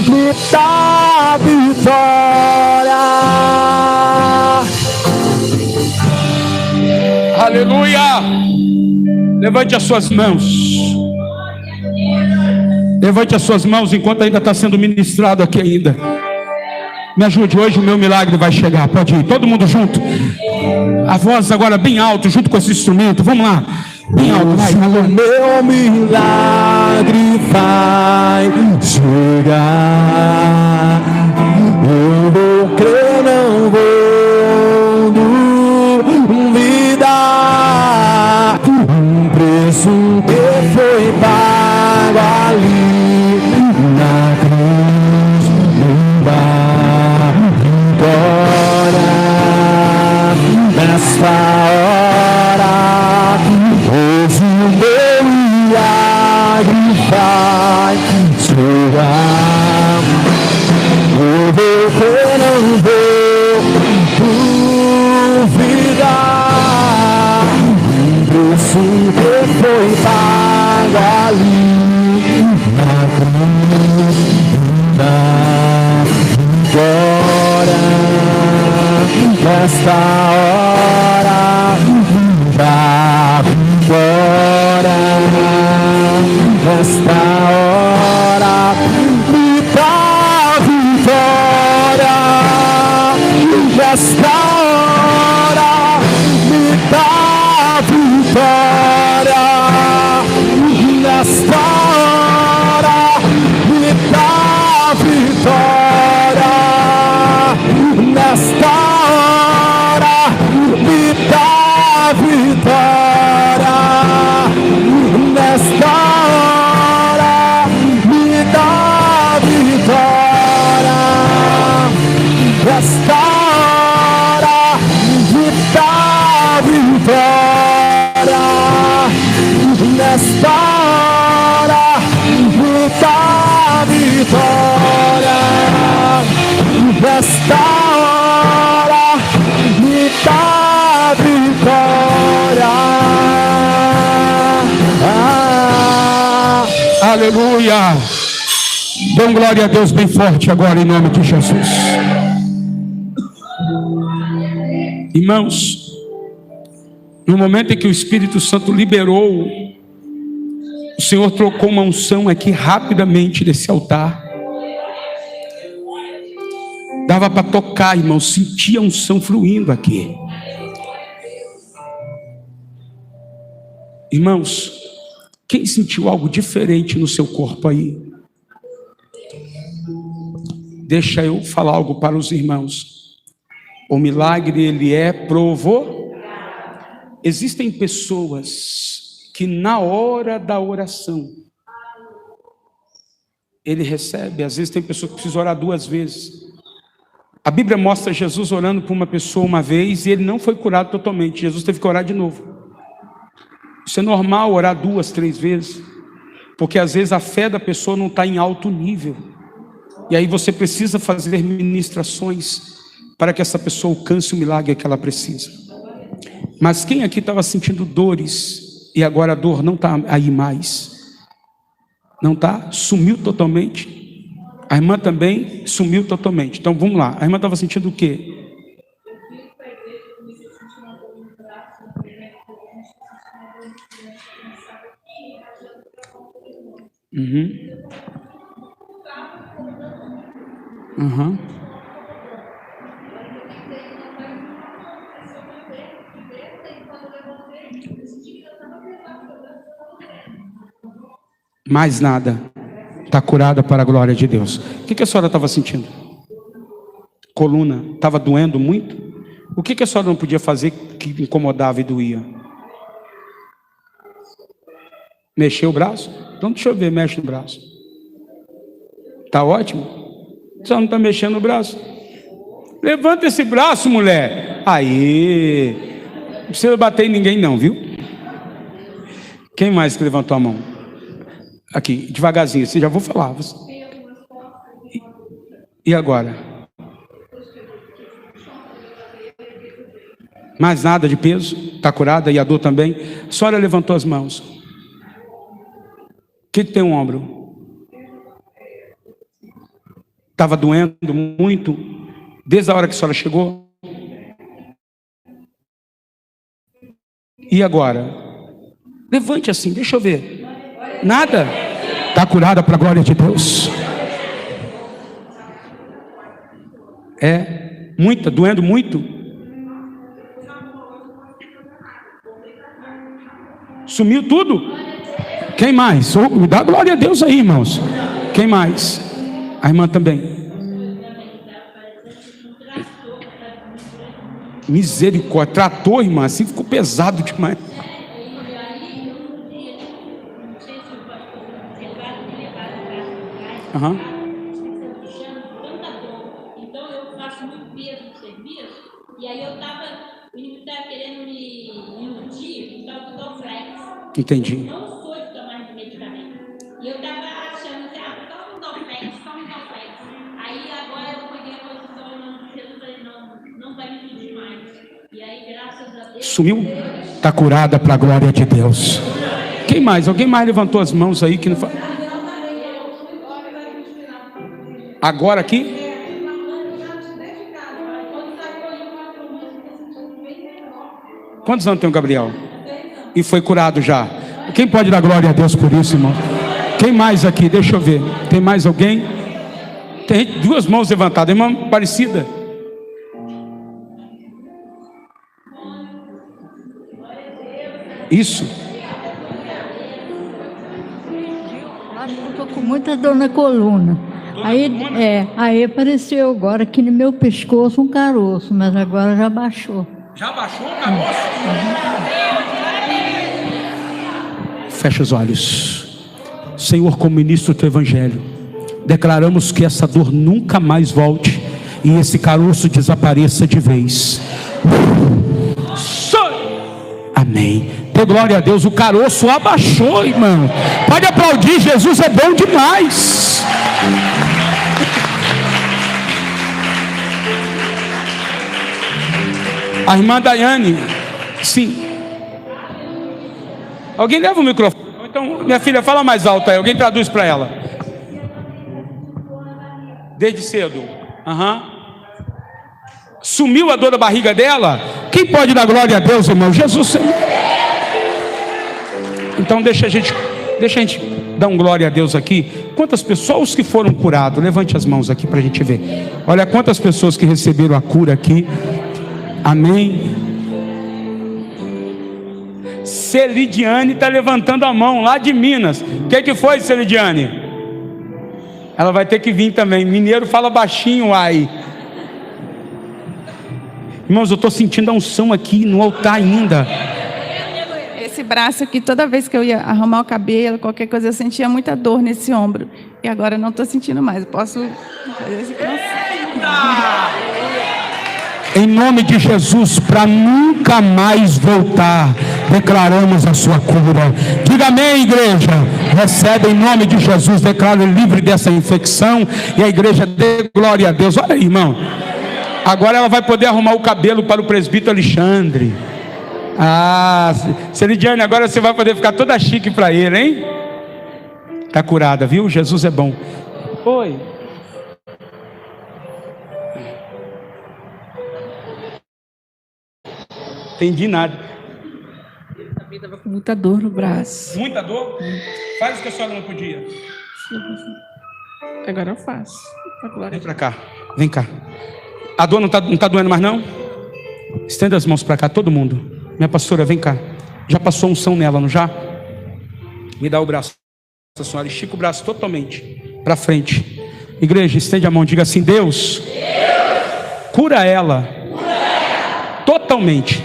me dá vitória. Aleluia! Levante as suas mãos. Levante as suas mãos enquanto ainda está sendo ministrado aqui ainda. Me ajude, hoje o meu milagre vai chegar. Pode ir, todo mundo junto. A voz agora bem alto, junto com esse instrumento. Vamos lá, bem alto, vai. O meu milagre vai chegar. Eu vou crer, não vou duvidar. Um preço que foi pago ali na cruz me dá vitória. Nesta hora hoje o meu milagre vai chegar. Eu vou crer, não vou duvidar. Um preço que foi pago ali na cruz da vitória. Nesta hora da vitória. Nesta hora me dá vitória. Nesta hora me dá vitória. Nesta hora me dá vitória. Nesta hora me dá vitória. Nesta hora me dá vitória. Nesta hora Aleluia. Dê glória a Deus bem forte agora, em nome de Jesus. Irmãos, no momento em que o Espírito Santo liberou, o Senhor trocou uma unção aqui rapidamente desse altar. Dava para tocar, irmão, sentia a unção fluindo aqui. Irmãos, quem sentiu algo diferente no seu corpo aí? Deixa eu falar algo para os irmãos. O milagre, ele é provocado. Existem pessoas que na hora da oração, ele recebe. Às vezes tem pessoas que precisam orar 2 vezes. A Bíblia mostra Jesus orando por uma pessoa uma vez e ele não foi curado totalmente. Jesus teve que orar de novo. Isso é normal, orar 2, 3 vezes. Porque às vezes a fé da pessoa não está em alto nível. E aí você precisa fazer ministrações para que essa pessoa alcance o milagre que ela precisa. Mas quem aqui estava sentindo dores e agora a dor não está aí mais? Não está? Sumiu totalmente? A irmã também sumiu totalmente. Então vamos lá. A irmã estava sentindo o quê? Mais nada. Está curada para a glória de Deus. O que a senhora estava sentindo? Coluna. Estava doendo muito? O que a senhora não podia fazer que incomodava e doía? Mexer o braço? Então deixa eu ver, mexe no braço. Está ótimo? Só não está mexendo o braço. Levanta esse braço, mulher. Aí. Não precisa bater em ninguém não, viu? Quem mais que levantou a mão? Aqui, devagarzinho, assim, já vou falar. E agora? Mais nada de peso? Está curada? E a dor também? A senhora levantou as mãos. O que tem um ombro? Estava doendo muito? Desde a hora que a senhora chegou? E agora? Levante assim, deixa eu ver. Nada? Está curada para a glória de Deus. É? Muita? Doendo muito? Sumiu tudo? Quem mais? Oh, dá glória a Deus aí, irmãos. Quem mais? A irmã também. Misericórdia. Tratou, irmã, assim ficou pesado demais. Então eu faço muito peso no serviço. E aí eu estava querendo me iludir, então eu dou flex. Entendi. Não sou de tomar medicamento. E eu estava achando que, toma um Dorflex. Aí agora eu peguei a posição em nome de Jesus, ele não vai me iludir mais. E aí, graças a Deus. Sumiu? Está curada para a glória de Deus. Quem mais? Alguém mais levantou as mãos aí que não faz? Agora aqui? Quantos anos tem o Gabriel? E foi curado já. Quem pode dar glória a Deus por isso, irmão? Quem mais aqui? Deixa eu ver. Tem mais alguém? Tem 2 mãos levantadas. Irmã Aparecida. Isso. Acho que eu estou com muita dor na coluna. Aí apareceu agora aqui no meu pescoço um caroço, mas agora já baixou. Já baixou o caroço? Fecha os olhos. Senhor, como ministro do teu evangelho, declaramos que essa dor nunca mais volte e esse caroço desapareça de vez. Amém. Dê glória a Deus, o caroço abaixou, irmão. Pode aplaudir, Jesus é bom demais. A irmã Daiane, sim. Alguém leva o microfone. Então, minha filha, fala mais alto aí. Alguém traduz para ela. Desde cedo. Sumiu a dor da barriga dela? Quem pode dar glória a Deus, irmão? Jesus Senhor. Então deixa a gente dar um glória a Deus aqui. Quantas pessoas que foram curados? Levante as mãos aqui para a gente ver. Olha quantas pessoas que receberam a cura aqui. Amém. Celidiane está levantando a mão lá de Minas. O que foi, Celidiane? Ela vai ter que vir também. Mineiro fala baixinho, ai. Irmãos, eu estou sentindo a unção aqui no altar ainda. Esse braço aqui, toda vez que eu ia arrumar o cabelo, qualquer coisa, eu sentia muita dor nesse ombro. E agora eu não estou sentindo mais. Eu posso fazer esse Em nome de Jesus, para nunca mais voltar, declaramos a sua cura. Diga amém, igreja. Recebe em nome de Jesus, declara livre dessa infecção. E a igreja dê glória a Deus. Olha aí, irmão. Agora ela vai poder arrumar o cabelo para o presbítero Alexandre. Celidiane, agora você vai poder ficar toda chique para ele, hein? Está curada, viu? Jesus é bom. Oi. Entendi nada. Eu estava com muita dor no braço. Muita dor? Faz o que a senhora não podia. Agora eu faço. Vem para cá. Vem cá. A dor não tá doendo mais não? Estenda as mãos para cá, todo mundo. Minha pastora, vem cá. Já passou unção nela, não já? Me dá o braço, a senhora. Estica o braço totalmente para frente. Igreja, estende a mão. Diga assim: Deus, cura ela totalmente.